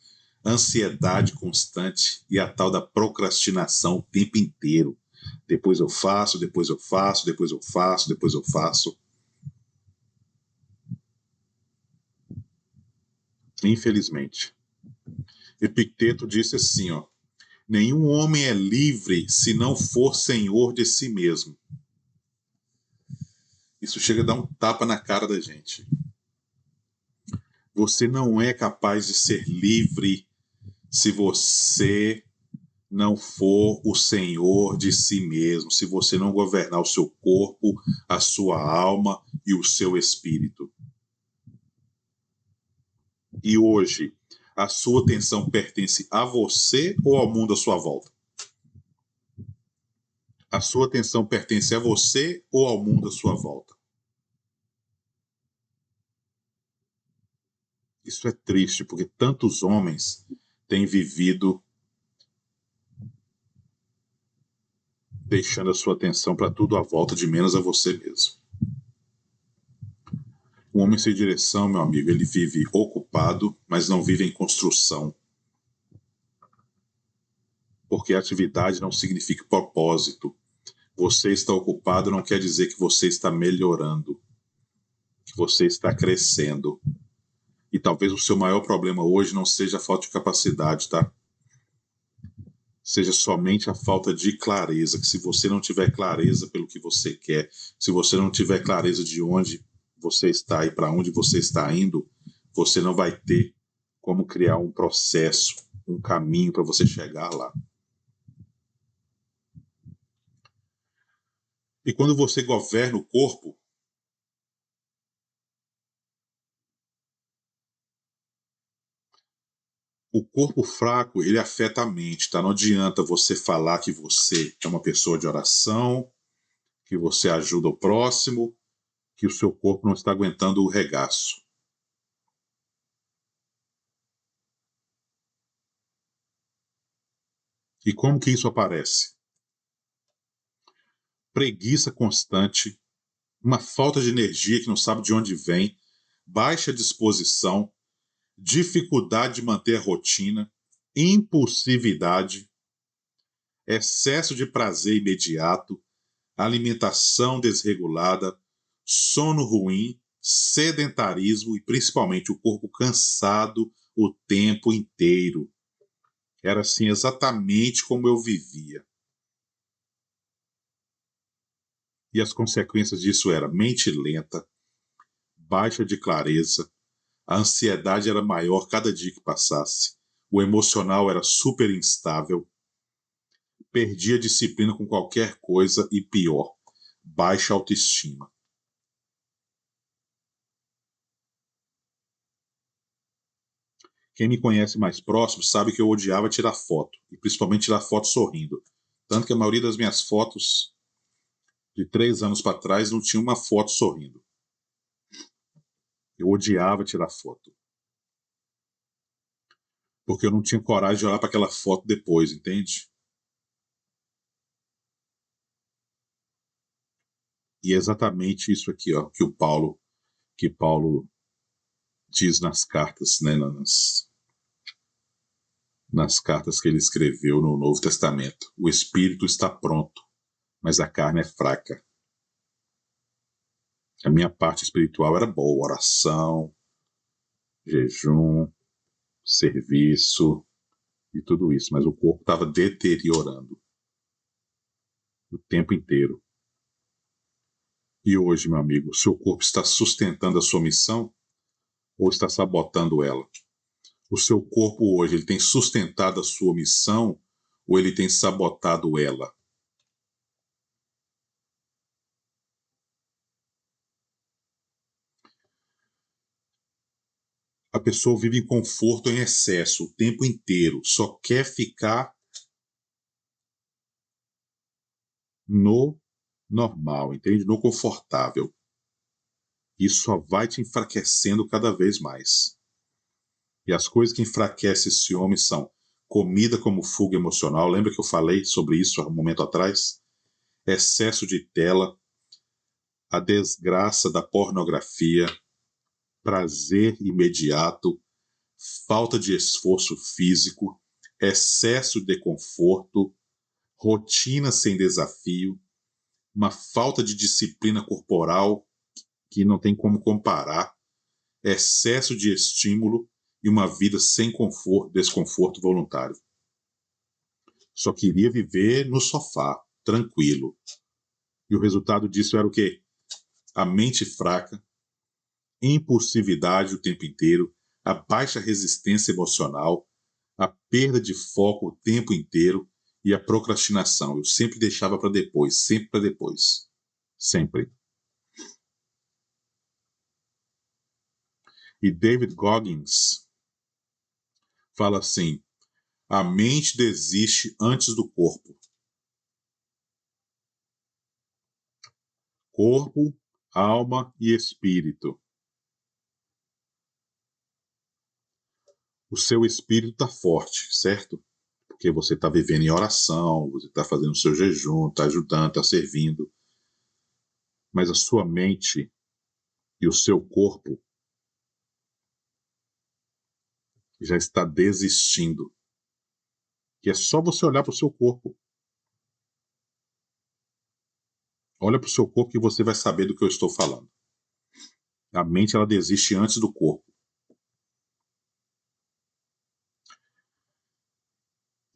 ansiedade constante e a tal da procrastinação o tempo inteiro. Depois eu faço, depois eu faço, depois eu faço, depois eu faço. Infelizmente. Epicteto disse assim, ó: nenhum homem é livre se não for senhor de si mesmo. Isso chega a dar um tapa na cara da gente. Você não é capaz de ser livre se você não for o senhor de si mesmo, se você não governar o seu corpo, a sua alma e o seu espírito. E hoje, a sua atenção pertence a você ou ao mundo à sua volta? A sua atenção pertence a você ou ao mundo à sua volta? Isso é triste, porque tantos homens têm vivido deixando a sua atenção para tudo à volta de menos a você mesmo. Um homem sem direção, meu amigo, ele vive ocupado, mas não vive em construção. Porque atividade não significa propósito. Você está ocupado não quer dizer que você está melhorando, que você está crescendo. E talvez o seu maior problema hoje não seja a falta de capacidade, tá? Seja somente a falta de clareza, que se você não tiver clareza pelo que você quer, se você não tiver clareza de onde você está e para onde você está indo, você não vai ter como criar um processo, um caminho para você chegar lá. E quando você governa o corpo, o corpo fraco, ele afeta a mente, tá? Não adianta você falar que você é uma pessoa de oração, que você ajuda o próximo, que o seu corpo não está aguentando o regaço. E como que isso aparece? Preguiça constante, uma falta de energia que não sabe de onde vem, baixa disposição, dificuldade de manter a rotina, impulsividade, excesso de prazer imediato, alimentação desregulada, sono ruim, sedentarismo e principalmente o corpo cansado o tempo inteiro. Era assim exatamente como eu vivia. E as consequências disso eram mente lenta, baixa de clareza, a ansiedade era maior cada dia que passasse, o emocional era super instável, perdia a disciplina com qualquer coisa e pior, baixa autoestima. Quem me conhece mais próximo sabe que eu odiava tirar foto, e principalmente tirar foto sorrindo. Tanto que a maioria das minhas fotos de 3 anos para trás não tinha uma foto sorrindo. Eu odiava tirar foto. porque eu não tinha coragem de olhar para aquela foto depois, entende? E é exatamente isso aqui, ó, que Paulo diz nas cartas, né, nas cartas que ele escreveu no Novo Testamento. O espírito está pronto, mas a carne é fraca. A minha parte espiritual era boa, oração, jejum, serviço e tudo isso, mas o corpo estava deteriorando o tempo inteiro. E hoje, meu amigo, o seu corpo está sustentando a sua missão ou está sabotando ela? O seu corpo hoje, ele tem sustentado a sua missão ou ele tem sabotado ela? A pessoa vive em conforto em excesso o tempo inteiro, só quer ficar no normal, entende? No confortável. Isso só vai te enfraquecendo cada vez mais. E as coisas que enfraquecem esse homem são comida como fuga emocional. Lembra que eu falei sobre isso há um momento atrás? Excesso de tela, a desgraça da pornografia, prazer imediato, falta de esforço físico, excesso de conforto, rotina sem desafio, uma falta de disciplina corporal que não tem como comparar, excesso de estímulo e uma vida sem conforto, desconforto voluntário. Só queria viver no sofá, tranquilo. E o resultado disso era o quê? A mente fraca, impulsividade o tempo inteiro, a baixa resistência emocional, a perda de foco o tempo inteiro e a procrastinação. Eu sempre deixava para depois, sempre para depois. Sempre. E David Goggins fala assim: a mente desiste antes do corpo. Corpo, alma e espírito. O seu espírito está forte, certo? Porque você está vivendo em oração, você está fazendo o seu jejum, está ajudando, está servindo. Mas a sua mente e o seu corpo já está desistindo. E é só você olhar para o seu corpo. Olha para o seu corpo que você vai saber do que eu estou falando. A mente, ela desiste antes do corpo.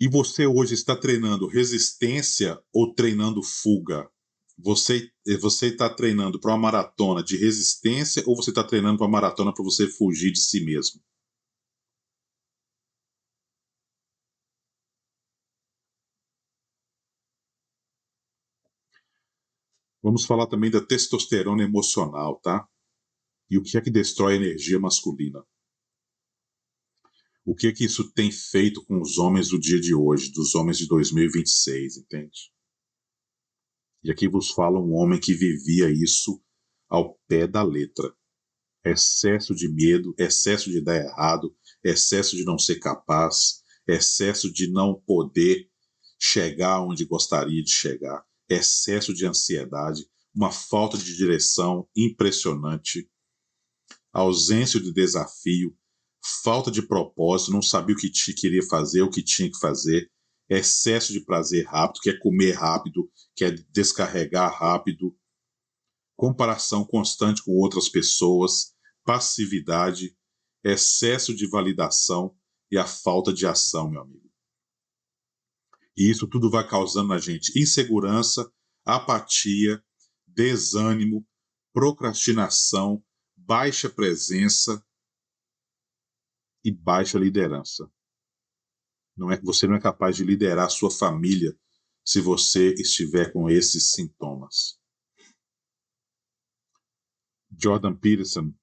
E você hoje está treinando resistência ou treinando fuga? Você está treinando para uma maratona de resistência ou você está treinando para uma maratona para você fugir de si mesmo? Vamos falar também da testosterona emocional, tá? E o que é que destrói a energia masculina? O que é que isso tem feito com os homens do dia de hoje, dos homens de 2026, entende? E aqui vos fala um homem que vivia isso ao pé da letra. Excesso de medo, excesso de dar errado, excesso de não ser capaz, excesso de não poder chegar onde gostaria de chegar, excesso de ansiedade, uma falta de direção impressionante, ausência de desafio, falta de propósito, não sabia o que queria fazer, o que tinha que fazer, excesso de prazer rápido, quer comer rápido, quer descarregar rápido, comparação constante com outras pessoas, passividade, excesso de validação e a falta de ação, meu amigo. E isso tudo vai causando na gente insegurança, apatia, desânimo, procrastinação, baixa presença e baixa liderança. Você não é capaz de liderar a sua família se você estiver com esses sintomas. Jordan Peterson,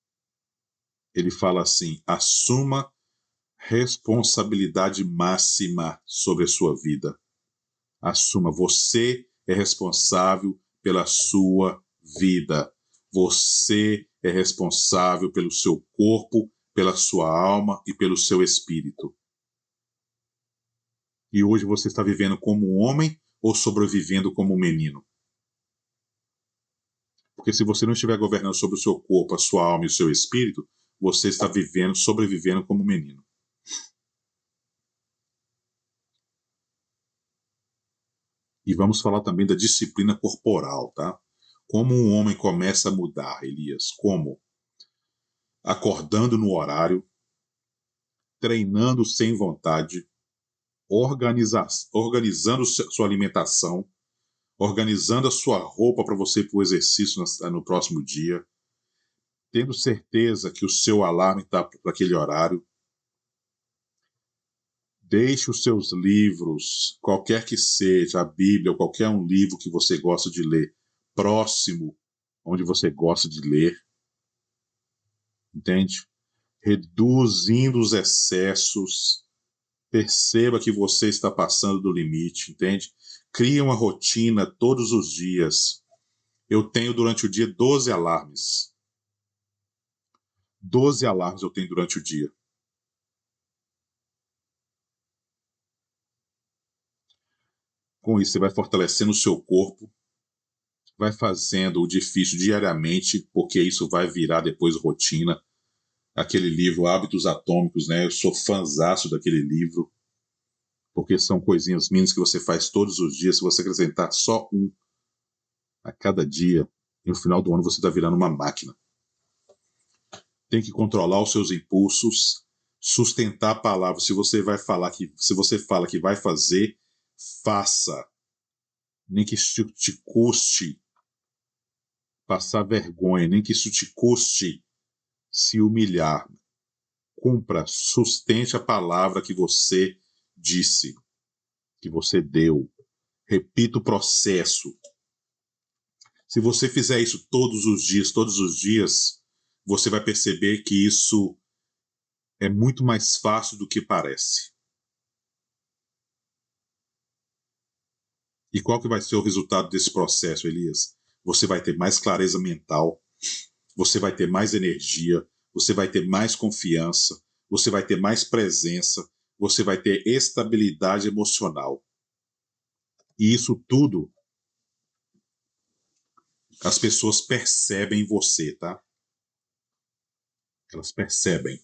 ele fala assim: assuma responsabilidade máxima sobre a sua vida. Assuma, você é responsável pela sua vida. Você é responsável pelo seu corpo, pela sua alma e pelo seu espírito. E hoje você está vivendo como um homem ou sobrevivendo como um menino? Porque se você não estiver governando sobre o seu corpo, a sua alma e o seu espírito, você está vivendo, sobrevivendo como um menino. E vamos falar também da disciplina corporal, tá? Como um homem começa a mudar, Elias? Como? Acordando no horário, treinando sem vontade, organizando sua alimentação, organizando a sua roupa para você ir para o exercício no próximo dia, tendo certeza que o seu alarme está para aquele horário. Deixe os seus livros, qualquer que seja, a Bíblia ou qualquer um livro que você gosta de ler, próximo onde você gosta de ler, entende? Reduzindo os excessos, perceba que você está passando do limite, entende? Crie uma rotina todos os dias. Eu tenho durante o dia 12 alarmes. 12 alarmes eu tenho durante o dia. Com isso, você vai fortalecendo o seu corpo, vai fazendo o difícil diariamente, porque isso vai virar depois rotina. Aquele livro Hábitos Atômicos, né? Eu sou fãzaço daquele livro, porque são coisinhas mínimas que você faz todos os dias. Se você acrescentar só um a cada dia, no final do ano você está virando uma máquina. Tem que controlar os seus impulsos, sustentar a palavra. Se você fala que vai fazer, faça. Nem que isso te custe passar vergonha, nem que isso te custe se humilhar. Cumpra, sustente a palavra que você disse, que você deu. Repita o processo. Se você fizer isso todos os dias, você vai perceber que isso é muito mais fácil do que parece. E qual que vai ser o resultado desse processo, Elias? Você vai ter mais clareza mental, você vai ter mais energia, você vai ter mais confiança, você vai ter mais presença, você vai ter estabilidade emocional. E isso tudo as pessoas percebem em você, tá? Elas percebem.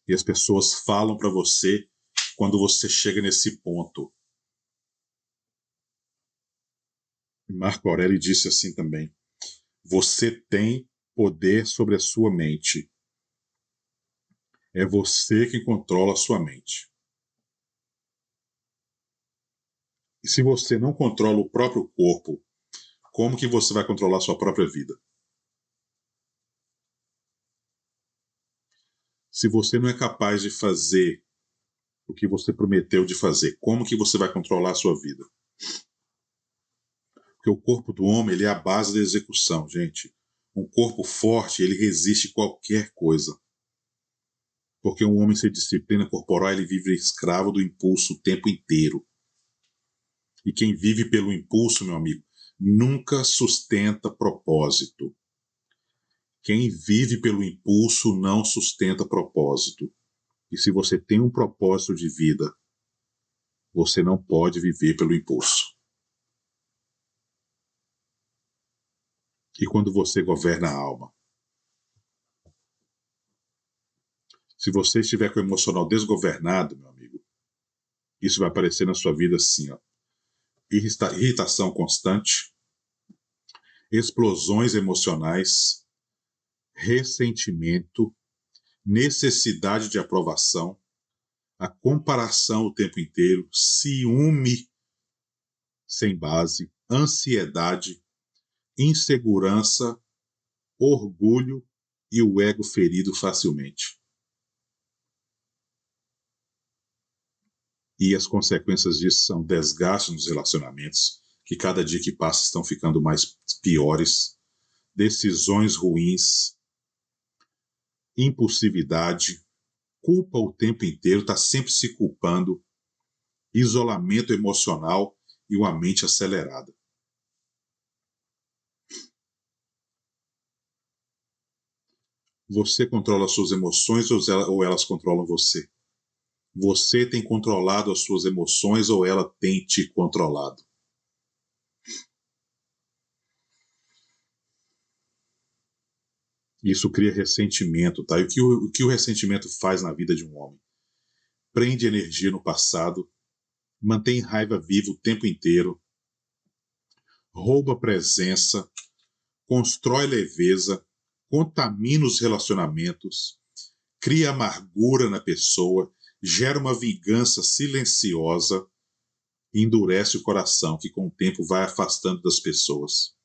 E as pessoas falam para você quando você chega nesse ponto. Marco Aurélio disse assim também: você tem poder sobre a sua mente. É você quem controla a sua mente. E se você não controla o próprio corpo, como que você vai controlar a sua própria vida? Se você não é capaz de fazer o que você prometeu de fazer, como que você vai controlar a sua vida? Porque o corpo do homem, ele é a base da execução, gente. Um corpo forte, ele resiste qualquer coisa. Porque um homem sem disciplina corporal, ele vive escravo do impulso o tempo inteiro. E quem vive pelo impulso, meu amigo, nunca sustenta propósito. Quem vive pelo impulso não sustenta propósito. E se você tem um propósito de vida, você não pode viver pelo impulso. E quando você governa a alma? Se você estiver com o emocional desgovernado, meu amigo, isso vai aparecer na sua vida assim, ó. Irritação constante, explosões emocionais, ressentimento, necessidade de aprovação, a comparação o tempo inteiro, ciúme sem base, ansiedade, insegurança, orgulho e o ego ferido facilmente. E as consequências disso são desgaste nos relacionamentos, que cada dia que passa estão ficando mais piores, decisões ruins, impulsividade, culpa o tempo inteiro, está sempre se culpando, isolamento emocional e uma mente acelerada. Você controla suas emoções ou elas controlam você? Você tem controlado as suas emoções ou ela tem te controlado? Isso cria ressentimento, tá? E o que o ressentimento faz na vida de um homem? Prende energia no passado, mantém raiva viva o tempo inteiro, rouba presença, constrói leveza, contamina os relacionamentos, cria amargura na pessoa, gera uma vingança silenciosa e endurece o coração, que com o tempo vai afastando das pessoas.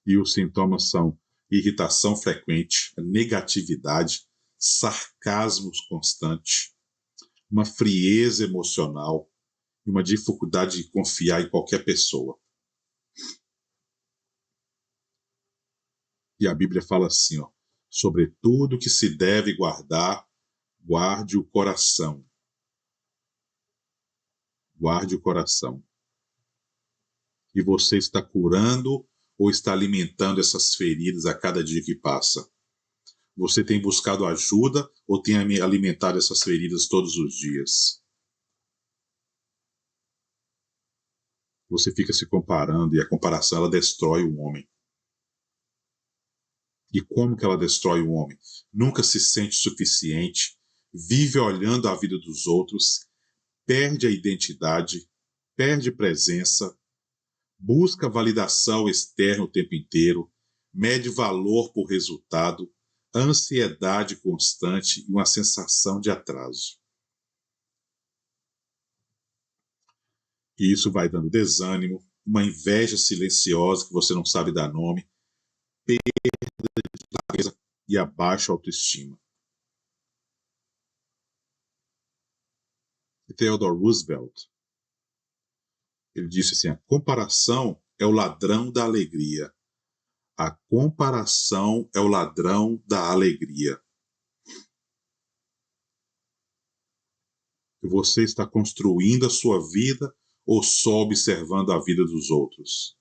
E os sintomas são irritação frequente, negatividade, sarcasmo constante, uma frieza emocional e uma dificuldade de confiar em qualquer pessoa. E a Bíblia fala assim, ó, sobre tudo que se deve guardar, guarde o coração. Guarde o coração. E você está curando ou está alimentando essas feridas a cada dia que passa? Você tem buscado ajuda ou tem alimentado essas feridas todos os dias? Você fica se comparando e a comparação ela destrói o homem. E como que ela destrói o homem? Nunca se sente suficiente, vive olhando a vida dos outros, perde a identidade, perde presença, busca validação externa o tempo inteiro, mede valor por resultado, ansiedade constante e uma sensação de atraso. E isso vai dando desânimo, uma inveja silenciosa que você não sabe dar nome, perda e a baixa autoestima. E Theodore Roosevelt, ele disse assim, a comparação é o ladrão da alegria. A comparação é o ladrão da alegria. Você está construindo a sua vida ou só observando a vida dos outros?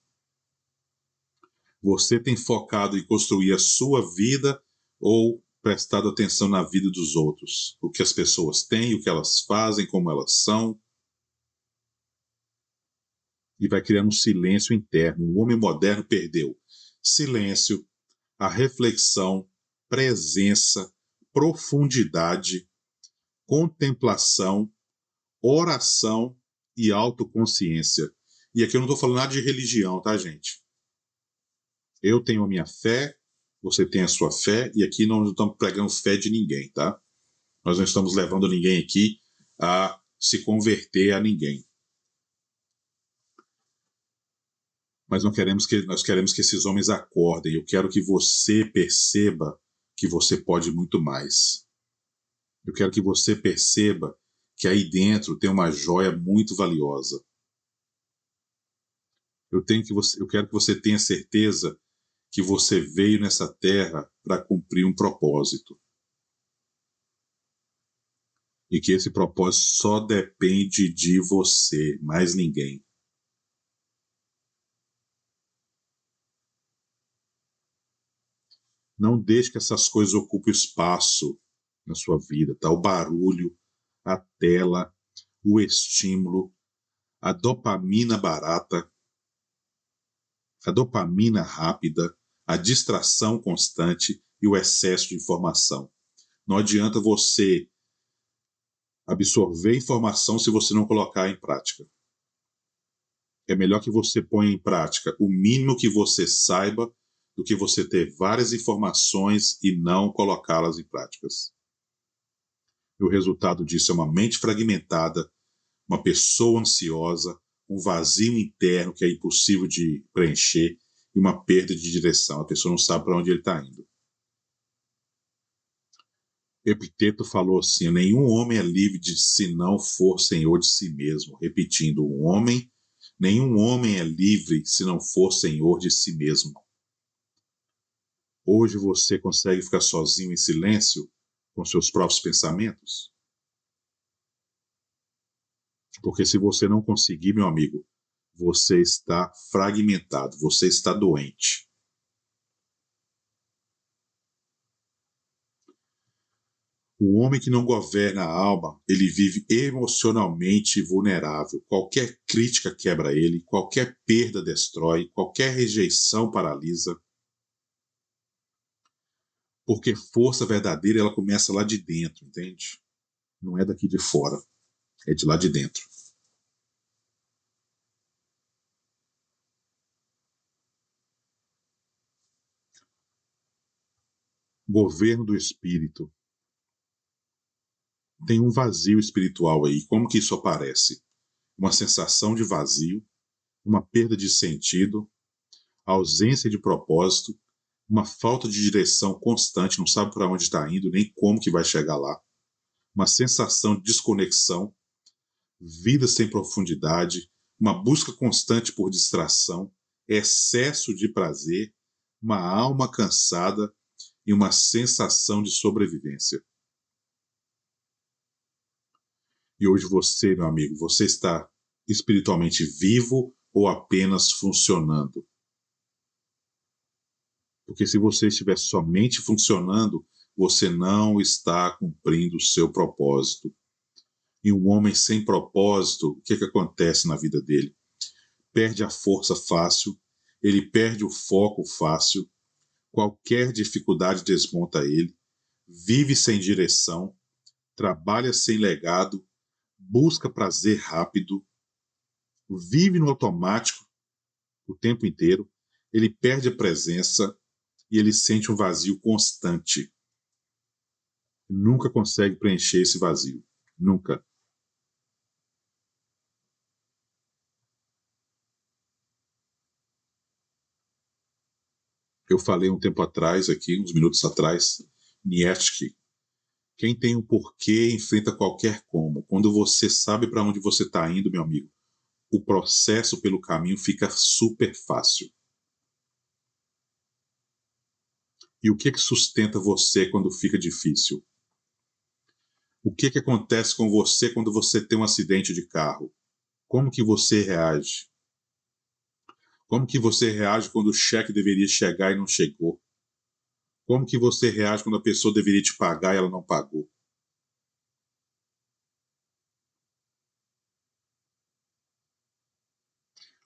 Você tem focado em construir a sua vida ou prestado atenção na vida dos outros? O que as pessoas têm, o que elas fazem, como elas são? E vai criando um silêncio interno. O homem moderno perdeu silêncio, a reflexão, presença, profundidade, contemplação, oração e autoconsciência. E aqui eu não estou falando nada de religião, tá, gente? Eu tenho a minha fé, você tem a sua fé, e aqui não estamos pregando fé de ninguém, tá? Nós não estamos levando ninguém aqui a se converter a ninguém. Mas nós queremos que esses homens acordem. Eu quero que você perceba que você pode muito mais. Eu quero que você perceba que aí dentro tem uma joia muito valiosa. Eu quero que você tenha certeza que você veio nessa terra para cumprir um propósito. E que esse propósito só depende de você, mais ninguém. Não deixe que essas coisas ocupem espaço na sua vida, tá? O barulho, a tela, o estímulo, a dopamina barata, a dopamina rápida, a distração constante e o excesso de informação. Não adianta você absorver informação se você não colocar em prática. É melhor que você ponha em prática o mínimo que você saiba do que você ter várias informações e não colocá-las em práticas. E o resultado disso é uma mente fragmentada, uma pessoa ansiosa, um vazio interno que é impossível de preencher e uma perda de direção. A pessoa não sabe para onde ele está indo. Epiteto falou assim, nenhum homem é livre se não for senhor de si mesmo. Repetindo, nenhum homem é livre se não for senhor de si mesmo. Hoje você consegue ficar sozinho em silêncio com seus próprios pensamentos? Porque se você não conseguir, meu amigo, você está fragmentado, você está doente. O homem que não governa a alma, ele vive emocionalmente vulnerável. Qualquer crítica quebra ele, qualquer perda destrói, qualquer rejeição paralisa. Porque força verdadeira, ela começa lá de dentro, entende? Não é daqui de fora, é de lá de dentro. Governo do espírito. Tem um vazio espiritual aí. Como que isso aparece? Uma sensação de vazio, uma perda de sentido, ausência de propósito, uma falta de direção constante, não sabe para onde está indo, nem como que vai chegar lá, uma sensação de desconexão, vida sem profundidade, uma busca constante por distração, excesso de prazer, uma alma cansada e uma sensação de sobrevivência. E hoje você, meu amigo, você está espiritualmente vivo ou apenas funcionando? Porque se você estiver somente funcionando, você não está cumprindo o seu propósito. E um homem sem propósito, o que acontece na vida dele? Perde a força fácil, ele perde o foco fácil, qualquer dificuldade desmonta ele, vive sem direção, trabalha sem legado, busca prazer rápido, vive no automático o tempo inteiro, ele perde a presença e ele sente um vazio constante. Nunca consegue preencher esse vazio. Nunca. Eu falei um tempo atrás aqui, uns minutos atrás, Nietzsche, quem tem um porquê enfrenta qualquer como. Quando você sabe para onde você está indo, meu amigo, o processo pelo caminho fica super fácil. E o que sustenta você quando fica difícil? O que acontece com você quando você tem um acidente de carro? Como que você reage? Como que você reage quando o cheque deveria chegar e não chegou? Como que você reage quando a pessoa deveria te pagar e ela não pagou?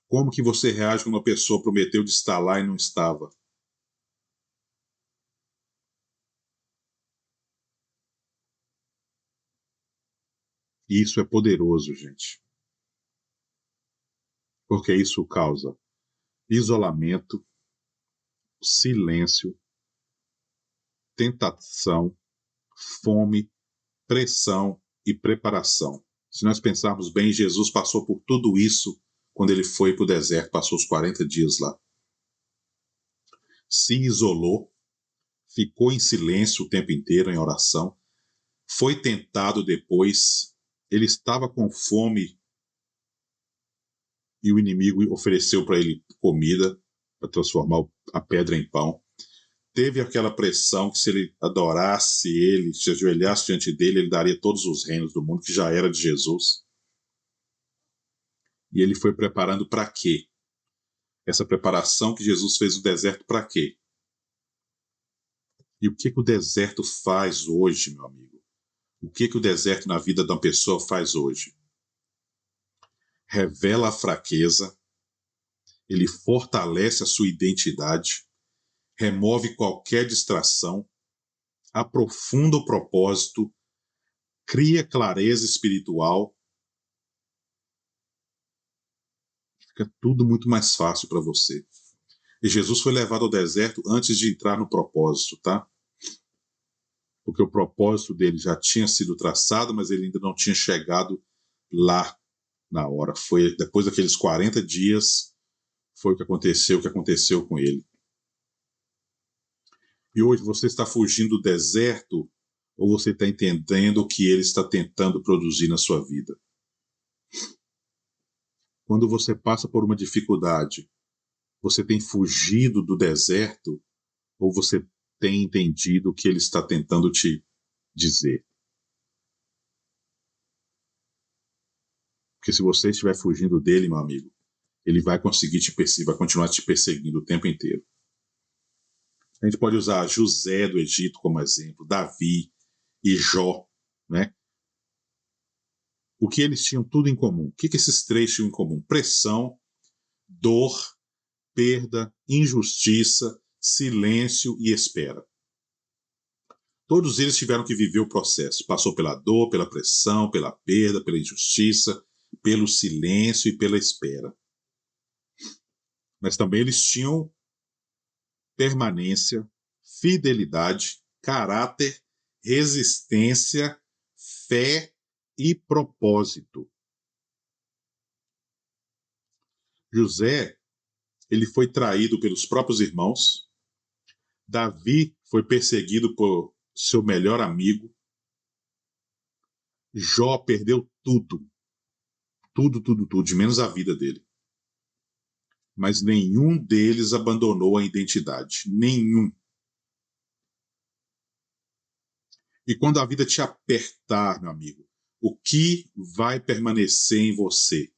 Como que você reage quando a pessoa prometeu de estar lá e não estava? E isso é poderoso, gente. Porque isso causa isolamento, silêncio, tentação, fome, pressão e preparação. Se nós pensarmos bem, Jesus passou por tudo isso quando ele foi para o deserto, passou os 40 dias lá. Se isolou, ficou em silêncio o tempo inteiro, em oração, foi tentado depois, ele estava com fome e o inimigo ofereceu para ele comida, para transformar a pedra em pão. Teve aquela pressão que se ele adorasse ele, se ajoelhasse diante dele, ele daria todos os reinos do mundo, que já era de Jesus. E ele foi preparando para quê? Essa preparação que Jesus fez no deserto para quê? E o que o deserto faz hoje, meu amigo? O que o deserto na vida de uma pessoa faz hoje? Revela a fraqueza, ele fortalece a sua identidade, remove qualquer distração, aprofunda o propósito, cria clareza espiritual, fica tudo muito mais fácil para você. E Jesus foi levado ao deserto antes de entrar no propósito, tá? Porque o propósito dele já tinha sido traçado, mas ele ainda não tinha chegado lá na hora. Foi depois daqueles 40 dias, foi o que aconteceu com ele. E hoje você está fugindo do deserto ou você está entendendo o que ele está tentando produzir na sua vida? Quando você passa por uma dificuldade, você tem fugido do deserto ou você tem entendido o que ele está tentando te dizer? Porque se você estiver fugindo dele, meu amigo, ele vai conseguir te perseguir, vai continuar te perseguindo o tempo inteiro. A gente pode usar José do Egito como exemplo, Davi, e Jó, né? O que eles tinham tudo em comum? O que esses três tinham em comum? Pressão, dor, perda, injustiça, silêncio e espera. Todos eles tiveram que viver o processo. Passou pela dor, pela pressão, pela perda, pela injustiça, pelo silêncio e pela espera. Mas também eles tinham permanência, fidelidade, caráter, resistência, fé e propósito. José, ele foi traído pelos próprios irmãos. Davi foi perseguido por seu melhor amigo. Jó perdeu tudo, de menos a vida dele. Mas nenhum deles abandonou a identidade, nenhum. E quando a vida te apertar, meu amigo, o que vai permanecer em você?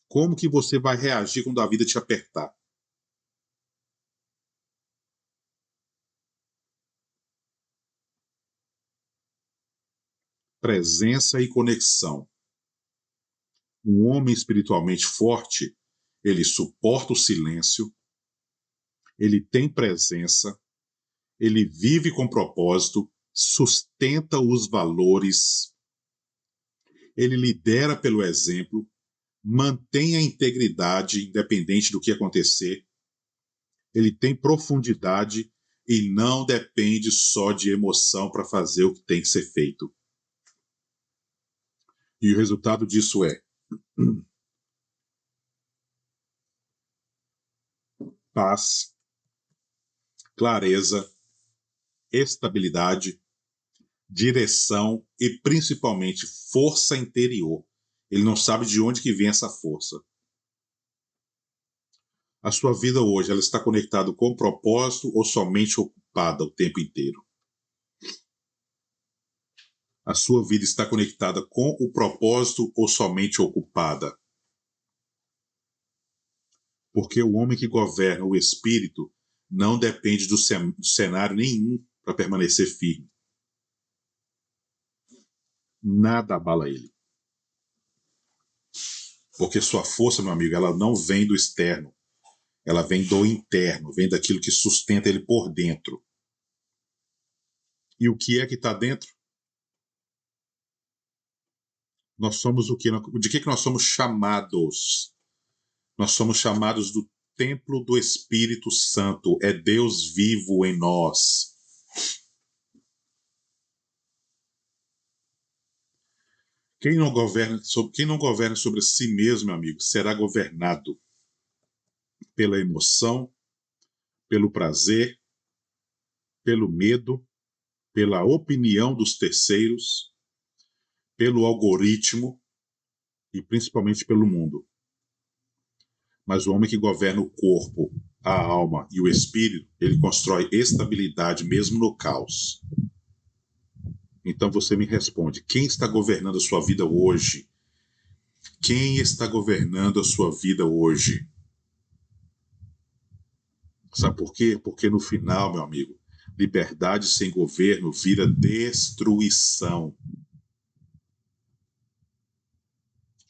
Como que você vai reagir quando a vida te apertar? Presença e conexão. Um homem espiritualmente forte, ele suporta o silêncio, ele tem presença, ele vive com propósito, sustenta os valores, ele lidera pelo exemplo, mantém a integridade independente do que acontecer, ele tem profundidade e não depende só de emoção para fazer o que tem que ser feito. E o resultado disso é paz, clareza, estabilidade, direção e principalmente força interior. Ele não sabe de onde que vem essa força. A sua vida hoje, ela está conectada com o propósito ou somente ocupada o tempo inteiro? A sua vida está conectada com o propósito ou somente ocupada? Porque o homem que governa o espírito não depende do cenário nenhum para permanecer firme. Nada abala ele. Porque sua força, meu amigo, ela não vem do externo. Ela vem do interno, vem daquilo que sustenta ele por dentro. E o que é que está dentro? Nós somos o quê? De que nós somos chamados? Nós somos chamados do templo do Espírito Santo. É Deus vivo em nós. Quem não governa sobre si mesmo, meu amigo, será governado pela emoção, pelo prazer, pelo medo, pela opinião dos terceiros, pelo algoritmo e principalmente pelo mundo. Mas o homem que governa o corpo, a alma e o espírito, ele constrói estabilidade mesmo no caos. Então você me responde, quem está governando a sua vida hoje? Quem está governando a sua vida hoje? Sabe por quê? Porque no final, meu amigo, liberdade sem governo vira destruição.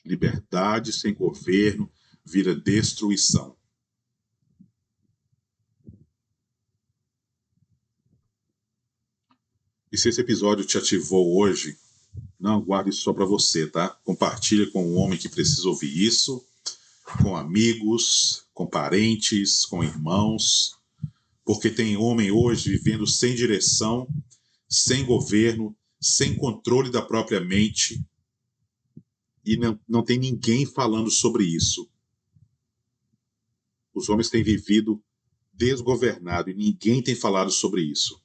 Liberdade sem governo vira destruição. E se esse episódio te ativou hoje, não guarde isso só para você, tá? Compartilha com um homem que precisa ouvir isso, com amigos, com parentes, com irmãos, porque tem homem hoje vivendo sem direção, sem governo, sem controle da própria mente, e não tem ninguém falando sobre isso. Os homens têm vivido desgovernado e ninguém tem falado sobre isso.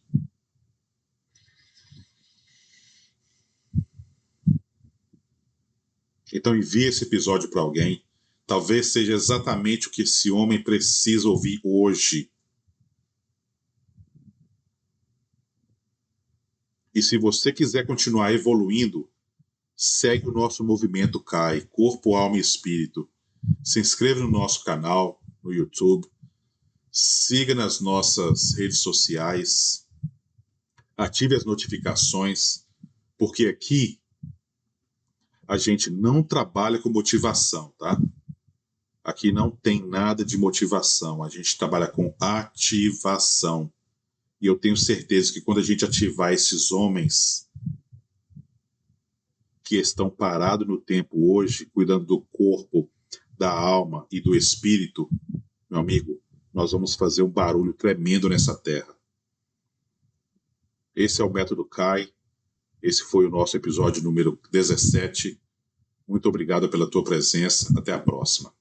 Então envie esse episódio para alguém. Talvez seja exatamente o que esse homem precisa ouvir hoje. E se você quiser continuar evoluindo, segue o nosso movimento CAI, Corpo, Alma e Espírito. Se inscreva no nosso canal, no YouTube. Siga nas nossas redes sociais. ative as notificações, porque aqui a gente não trabalha com motivação, tá? Aqui não tem nada de motivação, a gente trabalha com ativação. E eu tenho certeza que quando a gente ativar esses homens que estão parados no tempo hoje, cuidando do corpo, da alma e do espírito, meu amigo, nós vamos fazer um barulho tremendo nessa terra. Esse é o Método CAI. Esse foi o nosso episódio número 17. Muito obrigado pela tua presença. Até a próxima.